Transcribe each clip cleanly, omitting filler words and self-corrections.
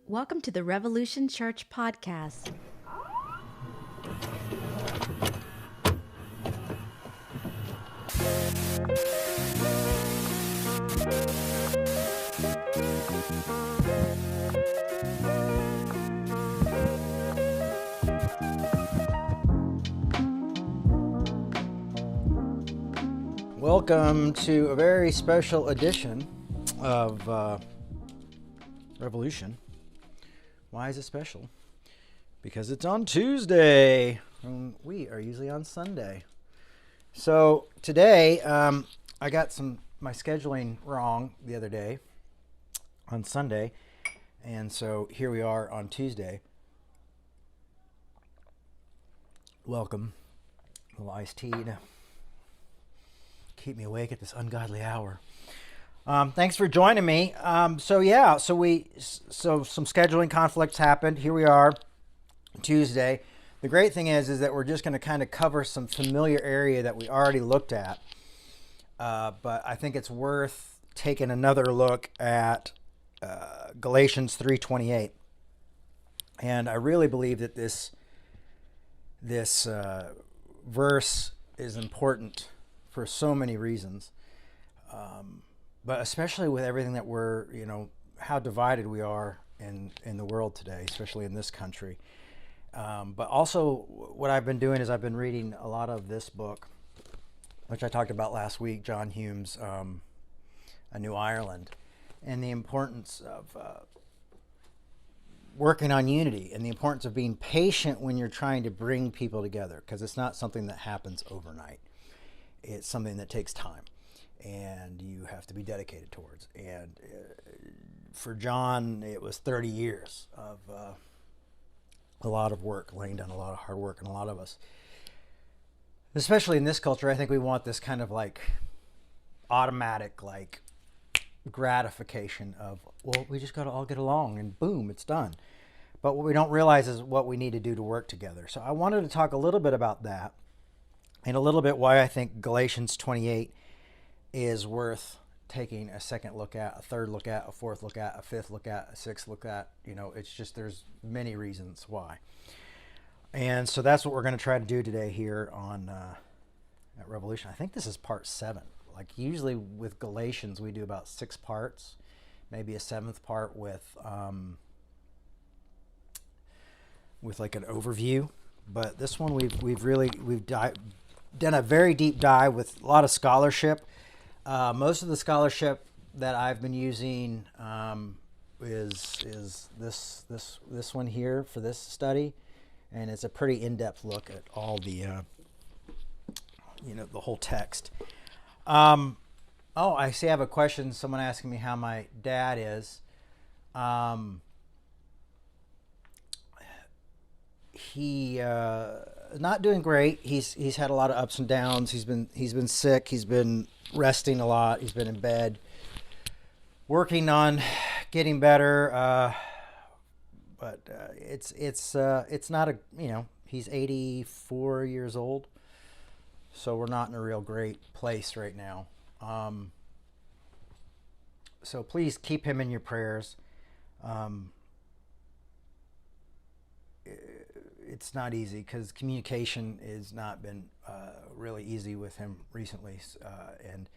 Welcome to the Revolution Church podcast. Welcome to a very special edition of Revolution. Why is it special? Because it's on Tuesday, and we are usually on Sunday. So today, I got my scheduling wrong the other day on Sunday, and so here we are on Tuesday. Welcome, a little iced tea to keep me awake at this ungodly hour. Thanks for joining me. So some scheduling conflicts happened. Here we are, Tuesday. The great thing is that we're just going to kind of cover some familiar area that we already looked at. But I think it's worth taking another look at Galatians 3:28. And I really believe that this verse is important for so many reasons. But especially with everything that we're, how divided we are in the world today, especially in this country. But also what I've been doing is I've been reading a lot of this book, which I talked about last week, John Hume's A New Ireland, and the importance of working on unity and the importance of being patient when you're trying to bring people together, because it's not something that happens overnight. It's something that takes time. And you have to be dedicated towards. And for John, it was 30 years of a lot of work, laying down a lot of hard work, and a lot of us, especially in this culture, I think we want this kind of automatic gratification of, well, we just got to all get along and boom, it's done. But what we don't realize is what we need to do to work together. So I wanted to talk a little bit about that and a little bit why I think Galatians 28 is worth taking a second look at, a third look at, a fourth look at, a fifth look at, a sixth look at. It's just, there's many reasons why. And so that's what we're going to try to do today here on at Revolution. I think this is part 7. Usually with Galatians, we do about 6 parts, maybe a 7th part with an overview. But this one we've done a very deep dive with a lot of scholarship. Most of the scholarship that I've been using is this one here for this study, and it's a pretty in-depth look at all the the whole text. I see I have a question. Someone asking me how my dad is. He not doing great. He's had a lot of ups and downs. He's been sick. He's been resting a lot. He's been in bed, working on getting better. But it's not a, he's 84 years old, so we're not in a real great place right now. So please keep him in your prayers. It's not easy because communication has not been really easy with him recently, and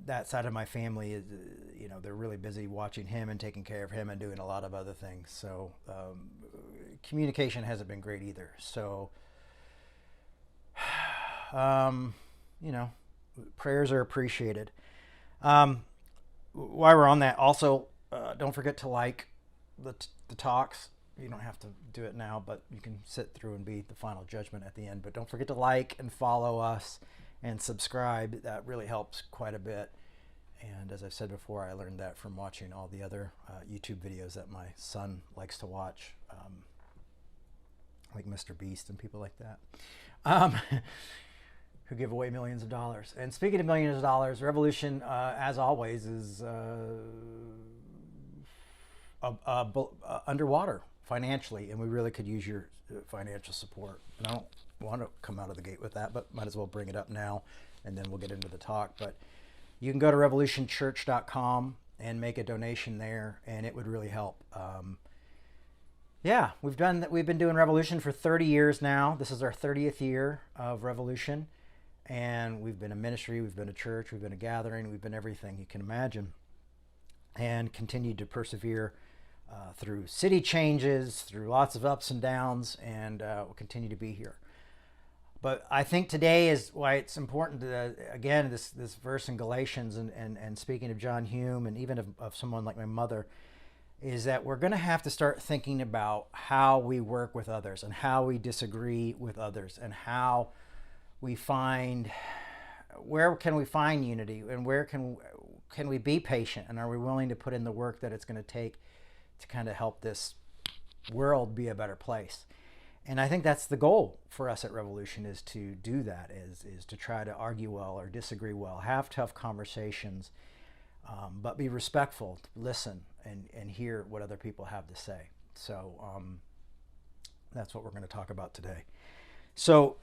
that side of my family is, they're really busy watching him and taking care of him and doing a lot of other things. So communication hasn't been great either. So prayers are appreciated. While we're on that, also don't forget to like the talks. You don't have to do it now, but you can sit through and be the final judgment at the end. But don't forget to like and follow us and subscribe. That really helps quite a bit. And as I've said before, I learned that from watching all the other YouTube videos that my son likes to watch, like Mr. Beast and people like that, who give away millions of dollars. And speaking of millions of dollars, Revolution, as always, is underwater financially, and we really could use your financial support. And I don't want to come out of the gate with that, but might as well bring it up now, and then we'll get into the talk. But you can go to revolutionchurch.com and make a donation there, and it would really help. Yeah, we've been doing Revolution for 30 years now. This is our 30th year of Revolution, and we've been a ministry, we've been a church, we've been a gathering, we've been everything you can imagine, and continued to persevere through city changes, through lots of ups and downs, and we'll continue to be here. But I think today is why it's important to, again, this verse in Galatians, and speaking of John Hume, and even of someone like my mother, is that we're going to have to start thinking about how we work with others and how we disagree with others, and how we find, where can we find unity, and where can we be patient, and are we willing to put in the work that it's going to take to kind of help this world be a better place. And I think that's the goal for us at Revolution, is to do that, is to try to argue well or disagree well, have tough conversations, but be respectful, listen, and hear what other people have to say. So that's what we're going to talk about today. So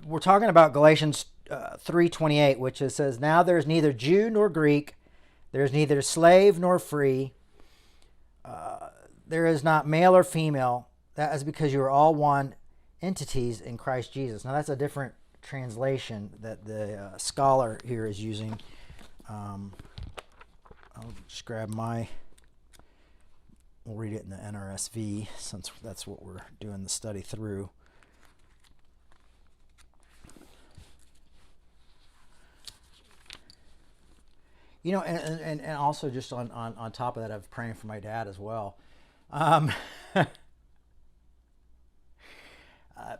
we're talking about Galatians 3:28, which says, "Now there is neither Jew nor Greek, there is neither slave nor free, there is not male or female. That is because you are all one entities in Christ Jesus." Now that's a different translation that the scholar here is using. I'll just grab we'll read it in the NRSV, since that's what we're doing the study through. You know, and also just on top of that, I'm praying for my dad as well.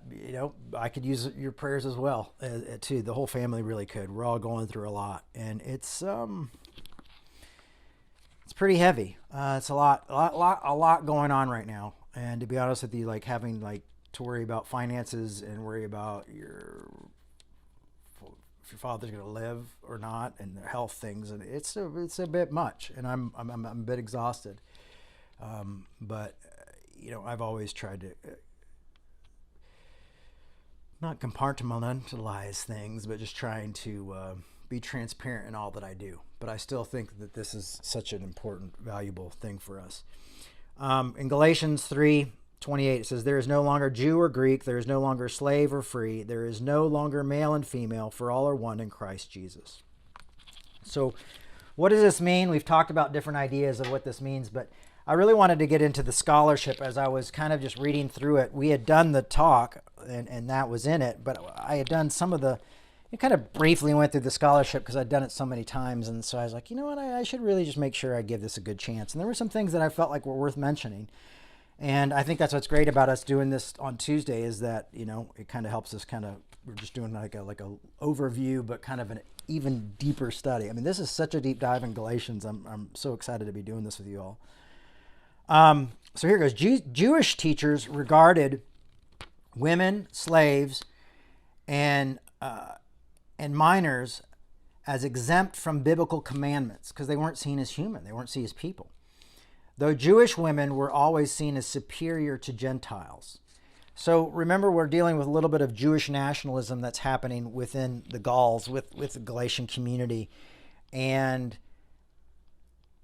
You know, I could use your prayers as well, too. The whole family really could. We're all going through a lot, and it's pretty heavy. It's a lot going on right now. And to be honest with you, like having to worry about finances and worry about if your father's going to live or not, and the health things, and it's a bit much, and I'm a bit exhausted. But you know, I've always tried to not compartmentalize things, but just trying to be transparent in all that I do. But I still think that this is such an important, valuable thing for us. In Galatians 3:28, it says, "There is no longer Jew or Greek, there is no longer slave or free, there is no longer male and female, for all are one in Christ Jesus." So what does this mean? We've talked about different ideas of what this means, but I really wanted to get into the scholarship as I was kind of just reading through it. We had done the talk, and that was in it, but I had done some of it kind of briefly went through the scholarship because I'd done it so many times, and so I was like, you know what, I should really just make sure I give this a good chance. And there were some things that I felt like were worth mentioning. And I think that's what's great about us doing this on Tuesday, is that, you know, it kind of helps us we're just doing like a overview, but kind of an even deeper study. I mean, this is such a deep dive in Galatians. I'm so excited to be doing this with you all. So here goes. Jewish teachers regarded women, slaves, and minors as exempt from biblical commandments because they weren't seen as human. They weren't seen as people. Though Jewish women were always seen as superior to Gentiles. So remember, we're dealing with a little bit of Jewish nationalism that's happening within the Gauls, with the Galatian community, and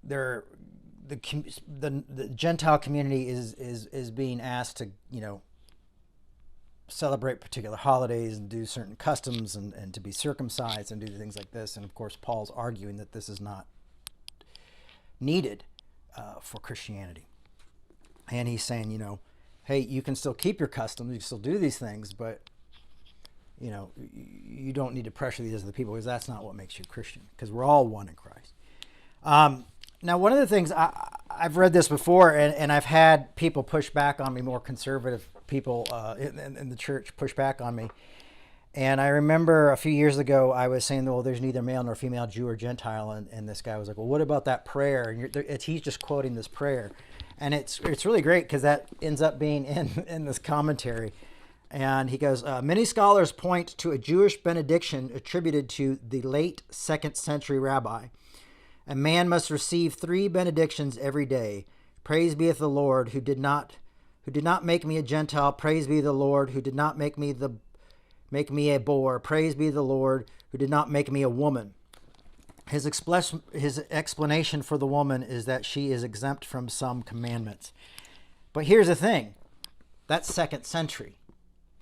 the Gentile community is being asked to, you know, celebrate particular holidays and do certain customs and to be circumcised and do things like this. And of course, Paul's arguing that this is not needed for Christianity. And he's saying, you know, hey, you can still keep your customs, you can still do these things, but, you know, you don't need to pressure these other people, because that's not what makes you Christian, because we're all one in Christ. Now, one of the things, I've read this before, and I've had people push back on me, more conservative people in the church push back on me. And I remember a few years ago, I was saying, well, there's neither male nor female, Jew or Gentile. And this guy was like, well, what about that prayer? And he's just quoting this prayer. And it's really great, because that ends up being in this commentary. And he goes, many scholars point to a Jewish benediction attributed to the late 2nd century rabbi. A man must receive 3 benedictions every day. Praise be the Lord who did not make me a Gentile. Praise be the Lord who did not make me a boor. Praise be the Lord who did not make me a woman. his explanation for the woman is that she is exempt from some commandments. But here's the thing. That's second century.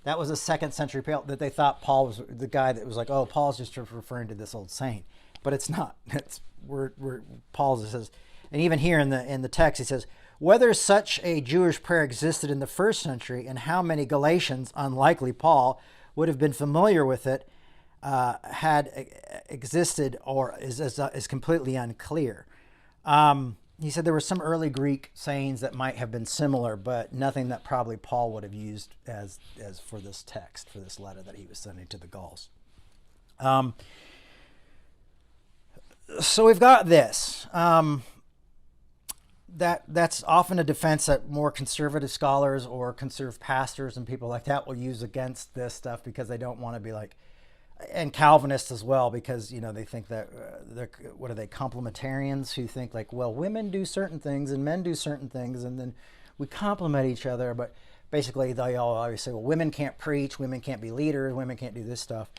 That was a second century that they thought Paul was the guy that was like, oh, Paul's just referring to this old saint. But it's not. It's Paul says, and even here in the text, he says, whether such a Jewish prayer existed in the first century and how many Galatians, unlikely Paul, would have been familiar with it, had existed or is completely unclear. He said there were some early Greek sayings that might have been similar, but nothing that probably Paul would have used as for this text, for this letter that he was sending to the Gauls. So we've got this. That's often a defense that more conservative scholars or conservative pastors and people like that will use against this stuff because they don't want to be like, and Calvinists as well, because they think that they're complementarians who think like, well, women do certain things and men do certain things, and then we complement each other. But basically, they all always say, well, women can't preach, women can't be leaders, women can't do this stuff,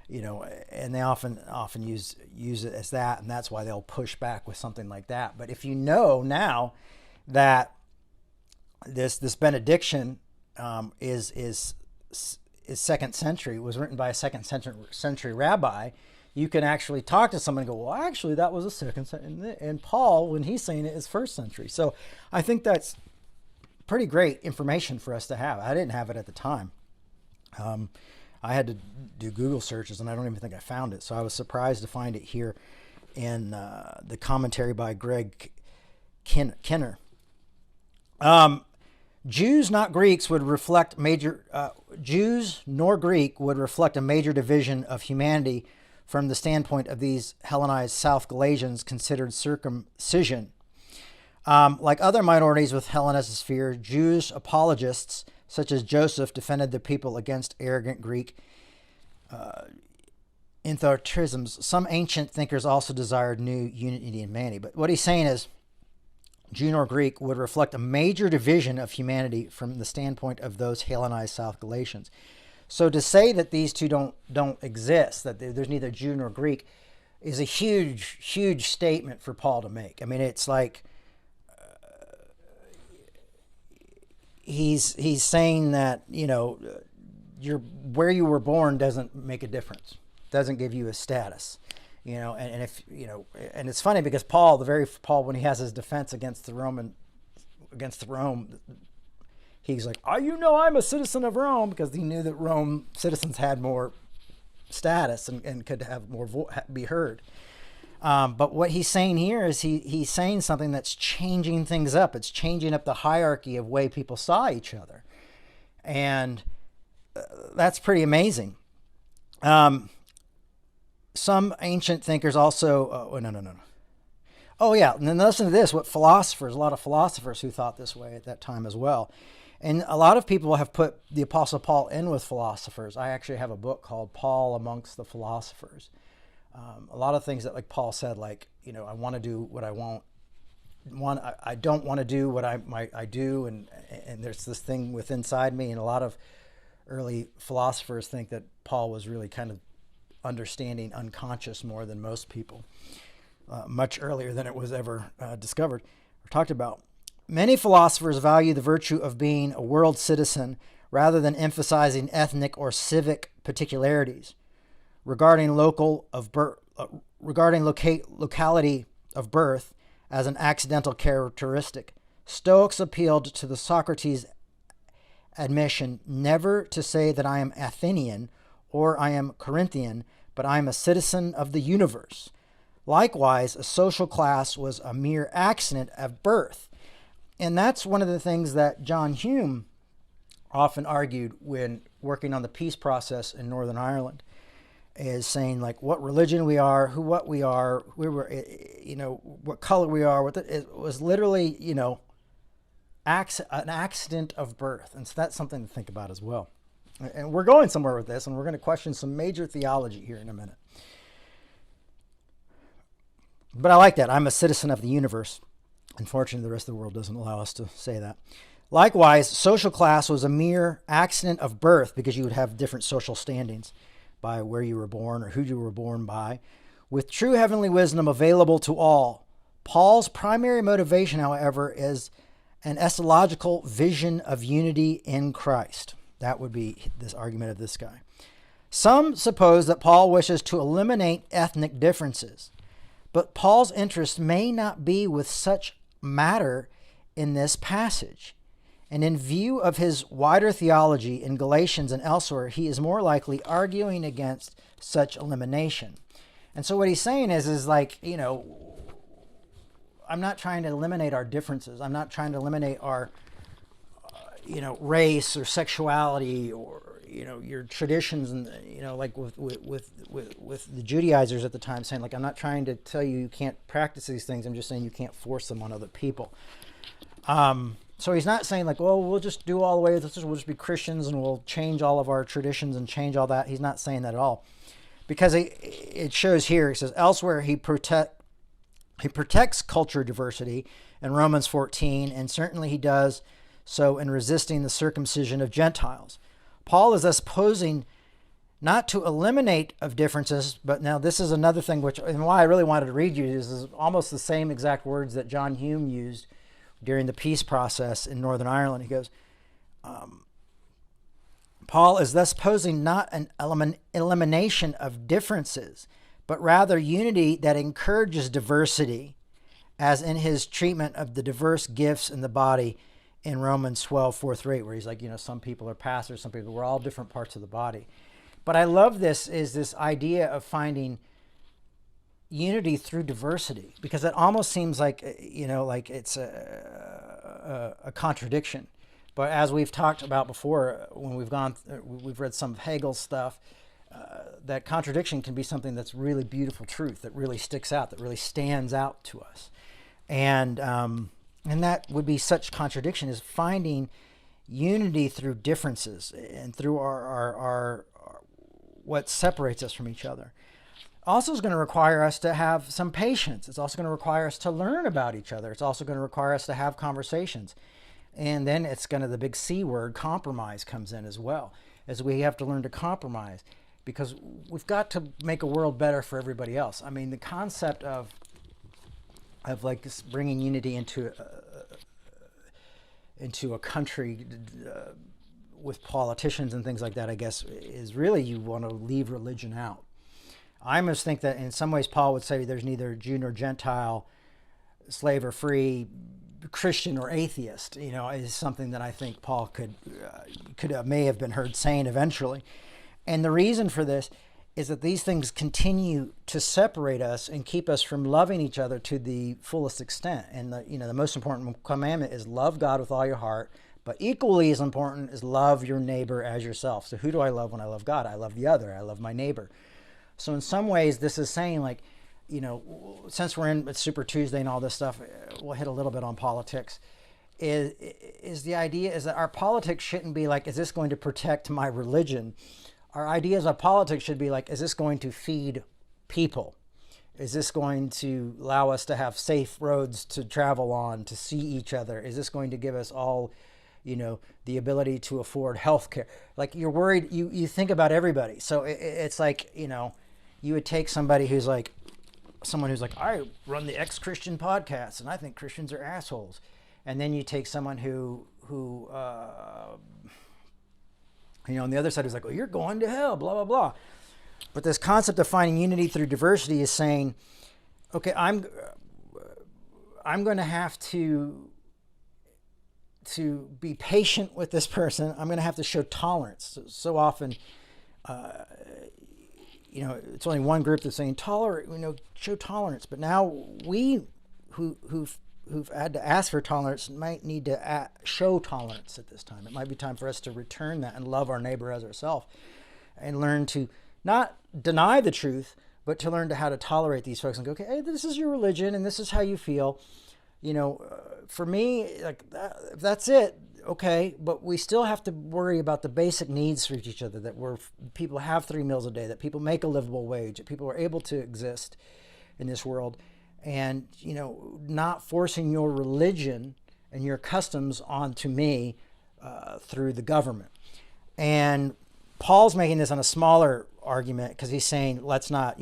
and they often use it as that, and that's why they'll push back with something like that. But if you know now that this benediction is second century, was written by a second century rabbi, you can actually talk to someone and go, well, actually, that was a second century. And Paul, when he's saying it, is first century. So I think that's pretty great information for us to have. I didn't have it at the time. I had to do Google searches, and I don't even think I found it. So I was surprised to find it here in the commentary by Greg Kinner. Jews, not Greeks, would reflect Jews nor Greek would reflect a major division of humanity from the standpoint of these Hellenized South Galatians considered circumcision. Like other minorities with Hellenistic fear, Jewish apologists such as Joseph defended the people against arrogant Greek ethnocentricisms. Some ancient thinkers also desired new unity in humanity. But what he's saying is, Jew nor Greek would reflect a major division of humanity from the standpoint of those Hellenized South Galatians. So to say that these two don't exist, that there's neither Jew nor Greek, is a huge statement for Paul to make. I mean, it's like he's saying that where you were born doesn't make a difference, doesn't give you a status. And if and it's funny because Paul, when he has his defense against Rome, he's like, I'm a citizen of Rome, because he knew that Rome citizens had more status and could have more be heard. But what he's saying here is he's saying something that's changing things up. It's changing up the hierarchy of way people saw each other, and that's pretty amazing. Some ancient thinkers also, no. Oh yeah, and then listen to this, a lot of philosophers who thought this way at that time as well. And a lot of people have put the Apostle Paul in with philosophers. I actually have a book called Paul Amongst the Philosophers. A lot of things that like Paul said, like, I want to do what I want. I don't want to do what I do, and there's this thing within inside me. And a lot of early philosophers think that Paul was really kind of understanding unconscious more than most people, much earlier than it was ever discovered or talked about. Many philosophers value the virtue of being a world citizen rather than emphasizing ethnic or civic particularities. Regarding locality of birth as an accidental characteristic, Stoics appealed to the Socrates admission never to say that I am Athenian or I am Corinthian, but I am a citizen of the universe. Likewise, a social class was a mere accident of birth. And that's one of the things that John Hume often argued when working on the peace process in Northern Ireland, is saying like what religion we are, what we are, what color we are. It was literally, an accident of birth. And so that's something to think about as well. And we're going somewhere with this, and we're going to question some major theology here in a minute. But I like that. I'm a citizen of the universe. Unfortunately, the rest of the world doesn't allow us to say that. Likewise, social class was a mere accident of birth because you would have different social standings by where you were born or who you were born by, with true heavenly wisdom available to all. Paul's primary motivation, however, is an eschatological vision of unity in Christ. That would be this argument of this guy. Some suppose that Paul wishes to eliminate ethnic differences, but Paul's interest may not be with such matter in this passage. And in view of his wider theology in Galatians and elsewhere, he is more likely arguing against such elimination. And so what he's saying is like, I'm not trying to eliminate our differences. I'm not trying to eliminate our, race or sexuality or, your traditions and, like with the Judaizers at the time saying, like, I'm not trying to tell you can't practice these things. I'm just saying you can't force them on other people. So he's not saying like, well, we'll just do all the way. We'll just be Christians and we'll change all of our traditions and change all that. He's not saying that at all. Because it shows here, he says, elsewhere he protects culture diversity in Romans 14, and certainly he does so in resisting the circumcision of Gentiles. Paul is thus posing not to eliminate of differences, but now this is another thing and why I really wanted to read you is almost the same exact words that John Hume used during the peace process in Northern Ireland. He goes, Paul is thus posing not an elimination of differences, but rather unity that encourages diversity, as in his treatment of the diverse gifts in the body in Romans 12:4-8, where he's like, some people are pastors, some people, we're all different parts of the body. But I love this idea of finding unity through diversity, because it almost seems like, like it's a contradiction. But as we've talked about before, when we've read some of Hegel's stuff, that contradiction can be something that's really beautiful truth, that really sticks out, that really stands out to us. And that would be such contradiction, is finding unity through differences and through our what separates us from each other. Also is going to require us to have some patience. It's also going to require us to learn about each other. It's also going to require us to have conversations. And then the big C word, compromise, comes in as well, as we have to learn to compromise, because we've got to make a world better for everybody else. I mean, the concept of like this bringing unity into a country with politicians and things like that, I guess, is really, you want to leave religion out. I almost think that in some ways Paul would say there's neither Jew nor Gentile, slave or free, Christian or atheist, is something that I think Paul may have been heard saying eventually. And the reason for this is that these things continue to separate us and keep us from loving each other to the fullest extent. And the most important commandment is love God with all your heart, but equally as important is love your neighbor as yourself. So who do I love when I love God? I love the other. I love my neighbor. So in some ways, this is saying, like, since we're in Super Tuesday and all this stuff, we'll hit a little bit on politics. Is the idea is that our politics shouldn't be like, is this going to protect my religion? Our ideas of politics should be like, is this going to feed people? Is this going to allow us to have safe roads to travel on, to see each other? Is this going to give us all, the ability to afford health care? Like, you're worried, you think about everybody. So it's like, you would take somebody who's like, someone who's like, I run the Ex-Christian podcast and I think Christians are assholes. And then you take someone who on the other side is like, well, you're going to hell, blah, blah, blah. But this concept of finding unity through diversity is saying, okay, I'm going to have to be patient with this person. I'm going to have to show tolerance. So often, it's only one group that's saying show tolerance. But now we who've had to ask for tolerance might need to show tolerance at this time. It might be time for us to return that and love our neighbor as ourselves, and learn to not deny the truth, but to learn how to tolerate these folks and go, okay, hey, this is your religion and this is how you feel. For me, like that's it. Okay, but we still have to worry about the basic needs for each other, that people have 3 meals a day, that people make a livable wage, that people are able to exist in this world, and, not forcing your religion and your customs onto me through the government. And Paul's making this on a smaller argument because he's saying let's not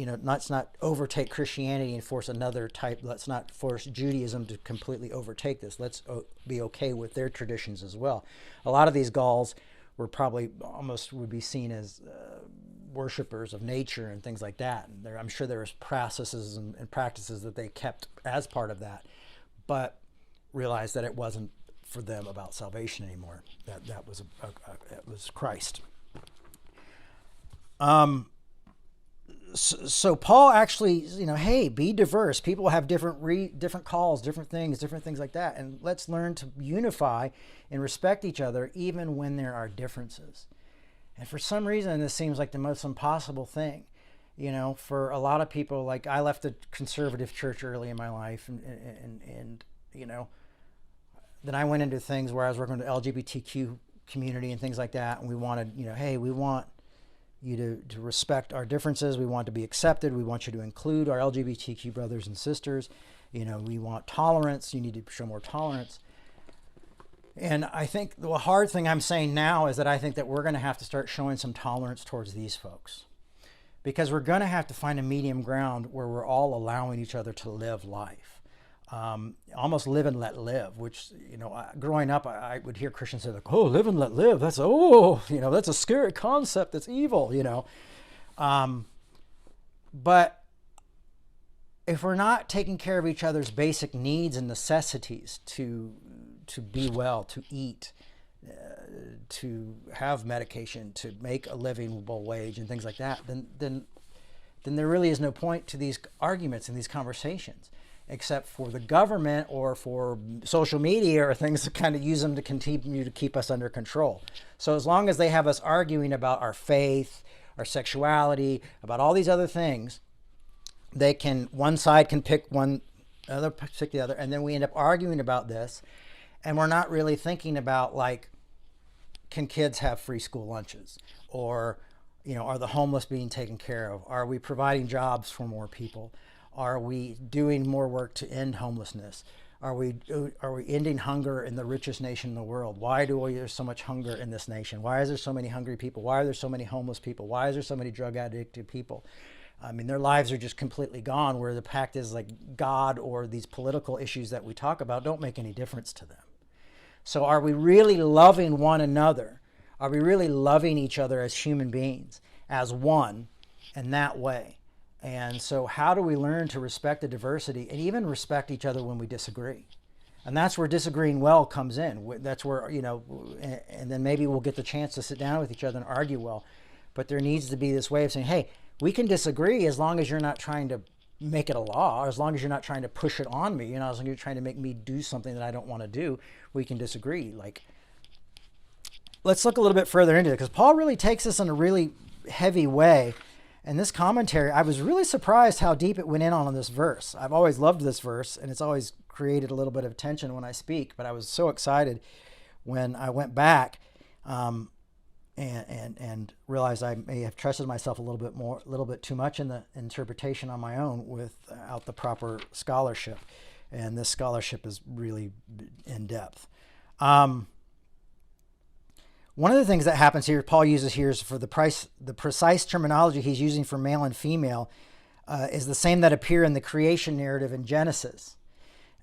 overtake Christianity and force another type. Let's not force Judaism to completely overtake this. Let's be okay with their traditions as well. A lot of these Gauls were probably almost would be seen as worshipers of nature and things like that. And I'm sure there was processes and practices that they kept as part of that, but realized that it wasn't for them about salvation anymore. That was it was Christ. So Paul actually, hey, be diverse. People have different calls, different things like that. And let's learn to unify and respect each other even when there are differences. And for some reason, this seems like the most impossible thing. For a lot of people, like I left a conservative church early in my life and then I went into things where I was working with the LGBTQ community and things like that. And we wanted, hey, we want you to respect our differences. We want to be accepted. We want you to include our LGBTQ brothers and sisters. We want tolerance. You need to show more tolerance. And I think the hard thing I'm saying now is that I think that we're going to have to start showing some tolerance towards these folks, because we're going to have to find a medium ground where we're all allowing each other to live life. Almost live and let live, which, growing up, I would hear Christians say like, oh, live and let live. That's a scary concept. That's evil, But if we're not taking care of each other's basic needs and necessities to be well, to eat, to have medication, to make a livable wage and things like that, then there really is no point to these arguments and these conversations, except for the government or for social media or things to kind of use them to continue to keep us under control. So as long as they have us arguing about our faith, our sexuality, about all these other things, one side can pick one, other pick the other, and then we end up arguing about this, and we're not really thinking about, like, can kids have free school lunches? Or, are the homeless being taken care of? Are we providing jobs for more people? Are we doing more work to end homelessness? Are we ending hunger in the richest nation in the world? Why there's so much hunger in this nation? Why is there so many hungry people? Why are there so many homeless people? Why is there so many drug addicted people? I mean, their lives are just completely gone, where the fact is, like, God or these political issues that we talk about don't make any difference to them. So are we really loving one another? Are we really loving each other as human beings, as one, in that way? And so how do we learn to respect the diversity and even respect each other when we disagree? And that's where disagreeing well comes in. That's where, and then maybe we'll get the chance to sit down with each other and argue well. But there needs to be this way of saying, hey, we can disagree as long as you're not trying to make it a law, or as long as you're not trying to push it on me, as long as you're trying to make me do something that I don't want to do, we can disagree. Like, let's look a little bit further into it, because Paul really takes this in a really heavy way. And this commentary, I was really surprised how deep it went in on this verse. I've always loved this verse, and it's always created a little bit of tension when I speak, but I was so excited when I went back and realized I may have trusted myself a little bit too much in the interpretation on my own without the proper scholarship. And this scholarship is really in depth. One of the things that happens here, Paul uses here, is for the precise terminology he's using for male and female is the same that appear in the creation narrative in Genesis.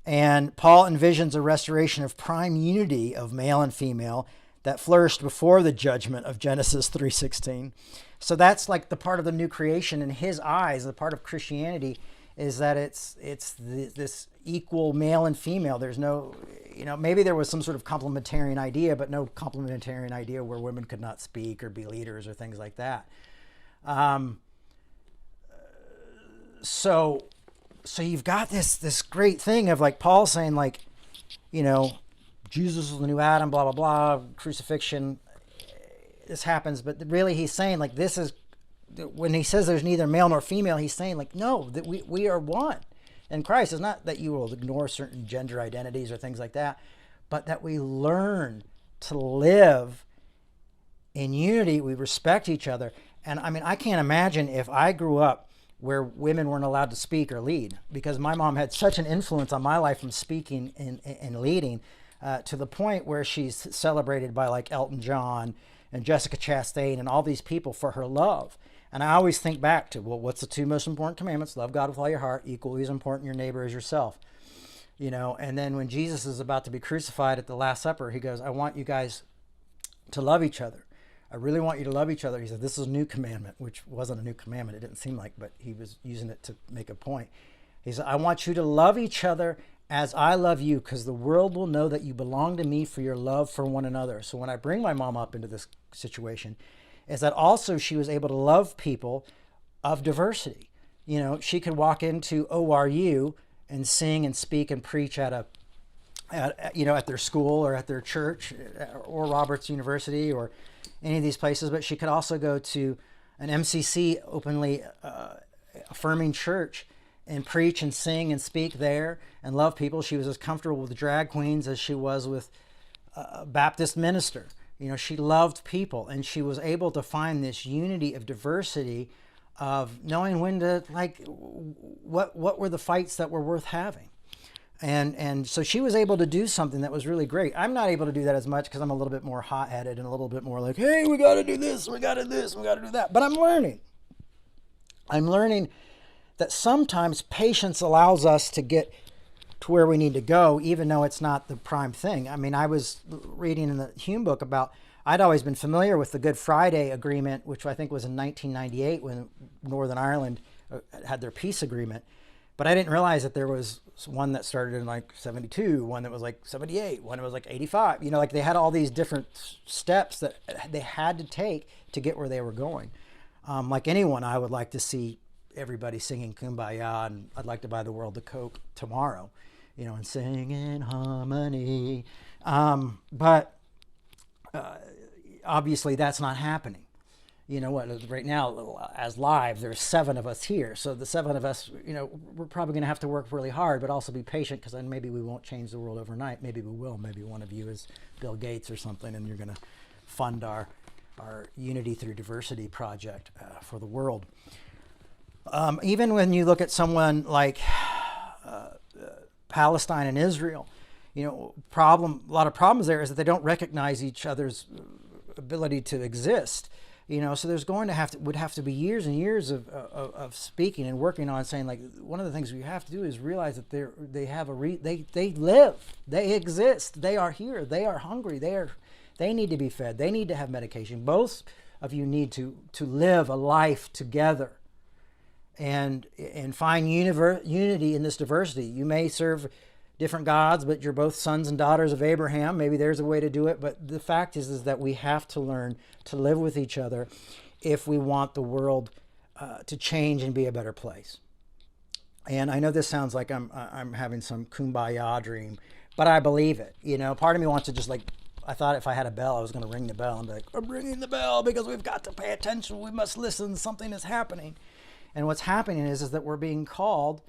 And Paul envisions a restoration of prime unity of male and female that flourished before the judgment of Genesis 3:16. So that's like the part of the new creation in his eyes. The part of Christianity is that it's this equal male and female. There's no, maybe there was some sort of complementarian idea, but no complementarian idea where women could not speak or be leaders or things like that. So you've got this great thing of, like, Paul saying, like, Jesus is the new Adam, blah, blah, blah, crucifixion, this happens. But really he's saying, like, this is, when he says there's neither male nor female, he's saying, like, no, that we are one in Christ. It's not that you will ignore certain gender identities or things like that, but that we learn to live in unity. We respect each other. And I mean, I can't imagine if I grew up where women weren't allowed to speak or lead, because my mom had such an influence on my life from speaking and leading, to the point where she's celebrated by, like, Elton John and Jessica Chastain and all these people for her love. And I always think back to, well, what's the two most important commandments? Love God with all your heart, equally as important your neighbor as yourself. And then when Jesus is about to be crucified at the Last Supper, he goes, I want you guys to love each other. I really want you to love each other. He said, this is a new commandment, which wasn't a new commandment. It didn't seem like, but he was using it to make a point. He said, I want you to love each other as I love you, because the world will know that you belong to me for your love for one another. So when I bring my mom up into this situation, is that also she was able to love people of diversity. She could walk into ORU and sing and speak and preach at their school or at their church or Roberts University or any of these places, but she could also go to an MCC, openly affirming church, and preach and sing and speak there and love people. She was as comfortable with drag queens as she was with a Baptist minister. She loved people, and she was able to find this unity of diversity, of knowing when to, what were the fights that were worth having. And so she was able to do something that was really great. I'm not able to do that as much because I'm a little bit more hot-headed and a little bit more like, hey, we got to do this, we got to do this, we got to do that. But I'm learning. I'm learning that sometimes patience allows us to get to where we need to go, even though it's not the prime thing. I mean, I was reading in the Hume book about, I'd always been familiar with the Good Friday Agreement, which I think was in 1998 when Northern Ireland had their peace agreement. But I didn't realize that there was one that started in 72, one that was 78, one that was 85. They had all these different steps that they had to take to get where they were going. Like anyone, I would like to see everybody singing Kumbaya, and I'd like to buy the world a Coke tomorrow, and sing in harmony. But obviously that's not happening. Right now, as live, there's 7 of us here. So the 7 of us, we're probably going to have to work really hard, but also be patient, because then maybe we won't change the world overnight. Maybe we will. Maybe one of you is Bill Gates or something, and you're going to fund our Unity Through Diversity project for the world. Even when you look at someone like Palestine and Israel, a lot of problems there is that they don't recognize each other's ability to exist. So there's would have to be years and years of speaking and working on saying, one of the things we have to do is realize that they live, they exist, they are here, they are hungry, they need to be fed, they need to have medication. Both of you need to live a life together and find unity in this diversity. You may serve different gods, but you're both sons and daughters of Abraham. Maybe there's a way to do it. But the fact is that we have to learn to live with each other if we want the world to change and be a better place. And I know this sounds like I'm having some kumbaya dream, but I believe it. Part of me wants to just I thought if I had a bell, I was going to ring the bell and be like, I'm ringing the bell because we've got to pay attention. We must listen. Something is happening. And what's happening is that we're being called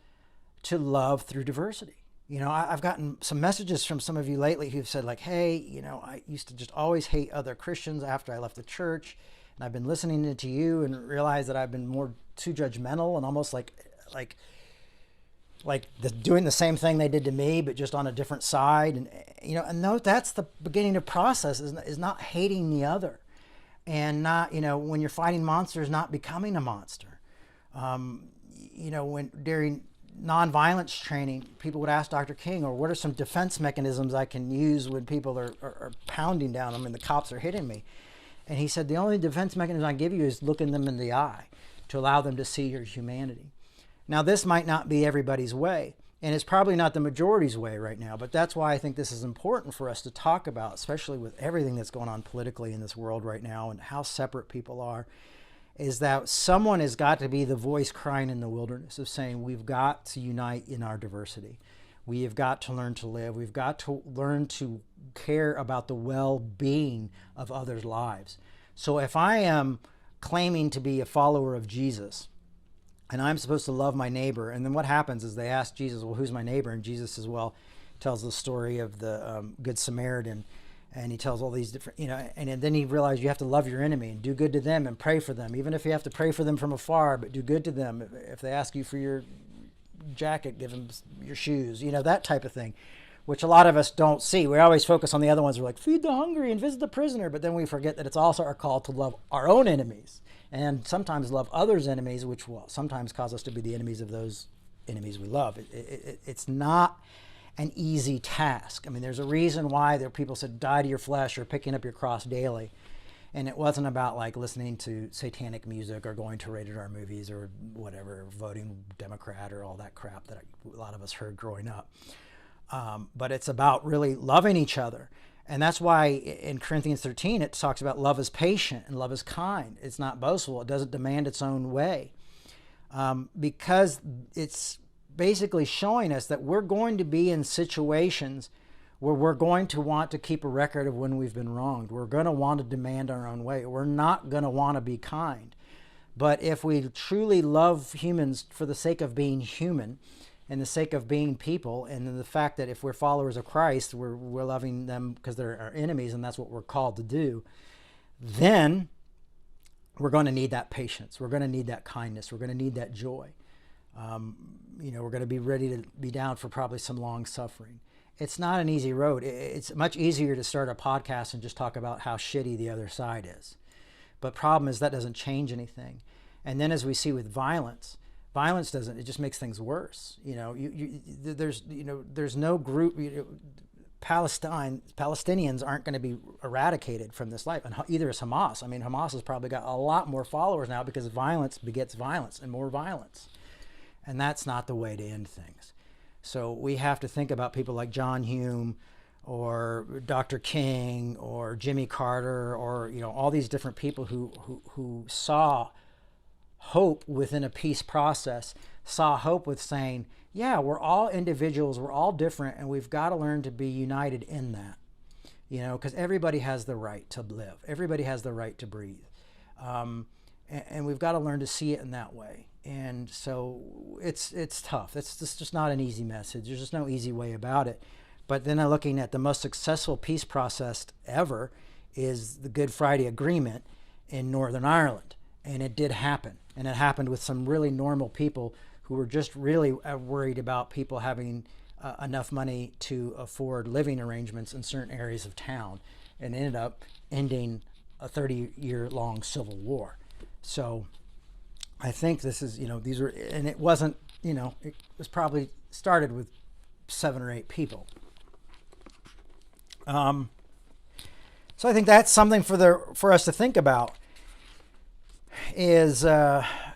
to love through diversity. I've gotten some messages from some of you lately who've said hey, I used to just always hate other Christians after I left the church. And I've been listening to you and realized that I've been more too judgmental and almost doing the same thing they did to me, but just on a different side. And no, that's the beginning of process is not hating the other, and not, when you're fighting monsters, not becoming a monster. When during nonviolence training, people would ask Dr. King, or what are some defense mechanisms I can use when people are pounding down them and the cops are hitting me? And he said, the only defense mechanism I give you is looking them in the eye to allow them to see your humanity. Now, this might not be everybody's way, and it's probably not the majority's way right now, but that's why I think this is important for us to talk about, especially with everything that's going on politically in this world right now and how separate people are, is that someone has got to be the voice crying in the wilderness of saying, we've got to unite in our diversity. We have got to learn to live. We've got to learn to care about the well-being of others' lives. So if I am claiming to be a follower of Jesus, and I'm supposed to love my neighbor, and then what happens is they ask Jesus, well, who's my neighbor? And Jesus tells the story of the Good Samaritan, and he tells all these different, and then he realized you have to love your enemy and do good to them and pray for them, even if you have to pray for them from afar, but do good to them. If they ask you for your jacket, give them your shoes, that type of thing. which a lot of us don't see. We always focus on the other ones. We're like, feed the hungry and visit the prisoner. But then we forget that it's also our call to love our own enemies and sometimes love others' enemies, which will sometimes cause us to be the enemies of those enemies we love. It's not an easy task. I mean, there's a reason why there people said, die to your flesh or picking up your cross daily. And it wasn't about like listening to satanic music or going to rated R movies or whatever, voting Democrat or all that crap that a lot of us heard growing up. But it's about really loving each other. And that's why in Corinthians 13, it talks about love is patient and love is kind. It's not boastful. It doesn't demand its own way. Because it's basically showing us that we're going to be in situations where we're going to want to keep a record of when we've been wronged. We're going to want to demand our own way. We're not going to want to be kind. But if we truly love humans for the sake of being human and the sake of being people, and the fact that if we're followers of Christ, we're loving them because they're our enemies, and that's what we're called to do, then we're going to need that patience. We're going to need that kindness. We're going to need that joy. We're going to be ready to be down for probably some long suffering. It's not an easy road. It's much easier to start a podcast and just talk about how shitty the other side is. But problem is that doesn't change anything. And then as we see with violence doesn't, it just makes things worse. There's no group, Palestinians aren't going to be eradicated from this life. And either is Hamas. I mean, Hamas has probably got a lot more followers now because violence begets violence and more violence. And that's not the way to end things. So we have to think about people like John Hume or Dr. King or Jimmy Carter or, all these different people who saw hope within a peace process, saw hope with saying, yeah, we're all individuals, we're all different, and we've got to learn to be united in that, because everybody has the right to live. Everybody has the right to breathe. And we've got to learn to see it in that way. And so it's tough. It's just not an easy message. There's just no easy way about it. But then looking at the most successful peace process ever is the Good Friday Agreement in Northern Ireland. And it did happen. And it happened with some really normal people who were just really worried about people having enough money to afford living arrangements in certain areas of town, and ended up ending a 30-year-long civil war. So I think this is, these are, and it wasn't, it was probably started with 7 or 8 people. So I think that's something for us to think about is,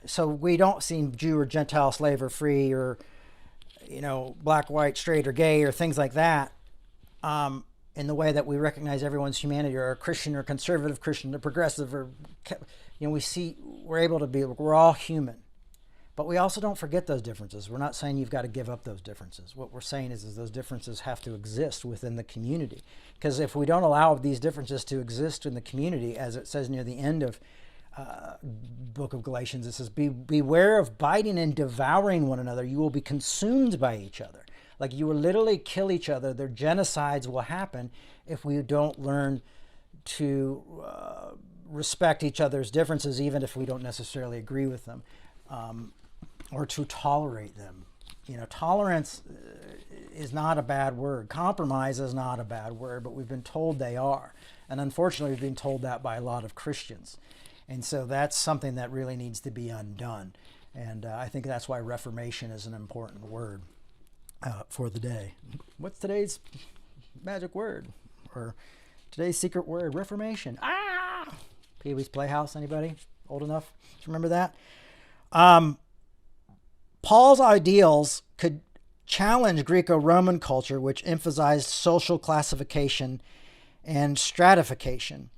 so we don't see Jew or Gentile, slave or free, or, black, white, straight or gay or things like that, in the way that we recognize everyone's humanity, or a Christian or conservative Christian or progressive, or, we're able to be, we're all human. But we also don't forget those differences. We're not saying you've got to give up those differences. What we're saying is those differences have to exist within the community. Because if we don't allow these differences to exist in the community, as it says near the end of book of Galatians, it says, beware of biting and devouring one another. You will be consumed by each other. Like, you will literally kill each other. Their genocides will happen if we don't learn to respect each other's differences, even if we don't necessarily agree with them, or to tolerate them. Tolerance is not a bad word. Compromise is not a bad word, but we've been told they are. And unfortunately, we've been told that by a lot of Christians. And so that's something that really needs to be undone. And I think that's why reformation is an important word for the day. What's today's magic word? Or today's secret word? Reformation. Pee-wee's Playhouse, anybody old enough to remember that? Paul's ideals could challenge Greco-Roman culture, which emphasized social classification and stratification.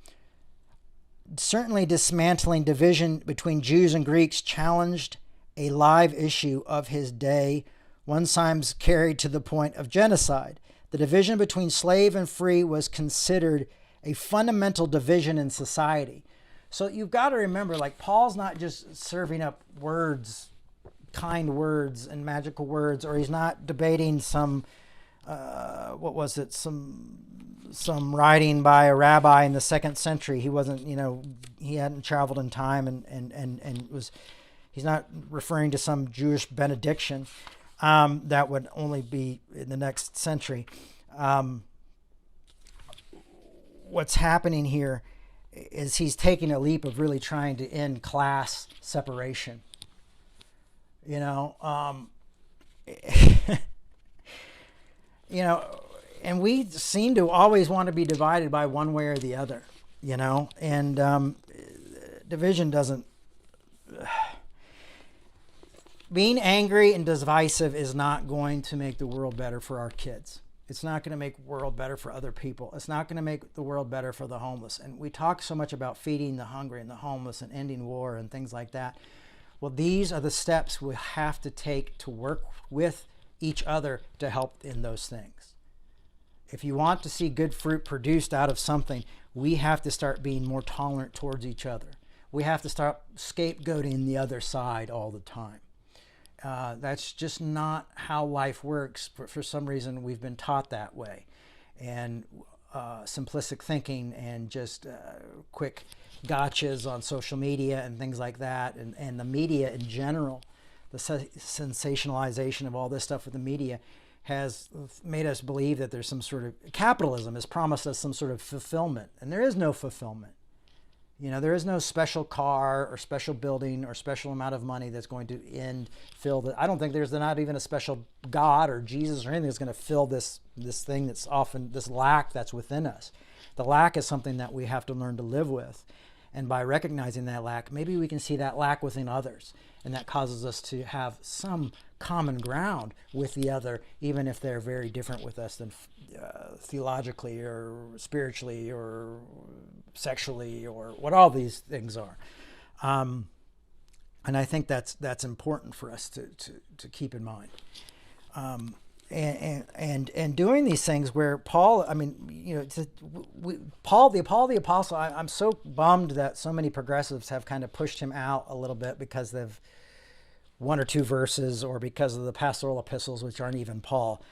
Certainly dismantling division between Jews and Greeks challenged a live issue of his day, one times carried to the point of genocide. The division between slave and free was considered a fundamental division in society. So you've got to remember, like, Paul's not just serving up words, kind words and magical words, or he's not debating some, some writing by a rabbi in the 2nd century. He wasn't, he hadn't traveled in time and he's not referring to some Jewish benediction that would only be in the next century. what's happening here is he's taking a leap of really trying to end class separation. You know, you know, and we seem to always want to be divided by one way or the other, you know, and division doesn't. Being angry and divisive is not going to make the world better for our kids. It's not going to make the world better for other people. It's not going to make the world better for the homeless. And we talk so much about feeding the hungry and the homeless and ending war and things like that. Well, these are the steps we have to take to work with each other to help in those things. If you want to see good fruit produced out of something, we have to start being more tolerant towards each other. We have to start scapegoating the other side all the time. That's just not how life works. For some reason, we've been taught that way. And simplistic thinking and just quick gotchas on social media and things like that, and the media in general, the sensationalization of all this stuff with the media has made us believe that there's some sort of, capitalism has promised us some sort of fulfillment, and there is no fulfillment. You know, there is no special car or special building or special amount of money that's going to fill the, I don't think there's not even a special God or Jesus or anything that's going to fill this thing that's often, this lack that's within us. The lack is something that we have to learn to live with. And by recognizing that lack, maybe we can see that lack within others. And that causes us to have some common ground with the other, even if they're very different with us than theologically or spiritually or sexually or what all these things are. And I think that's important for us to keep in mind. And doing these things where Paul, I mean, you know, Paul the Apostle, I'm so bummed that so many progressives have kind of pushed him out a little bit because they've one or two verses or because of the pastoral epistles, which aren't even Paul.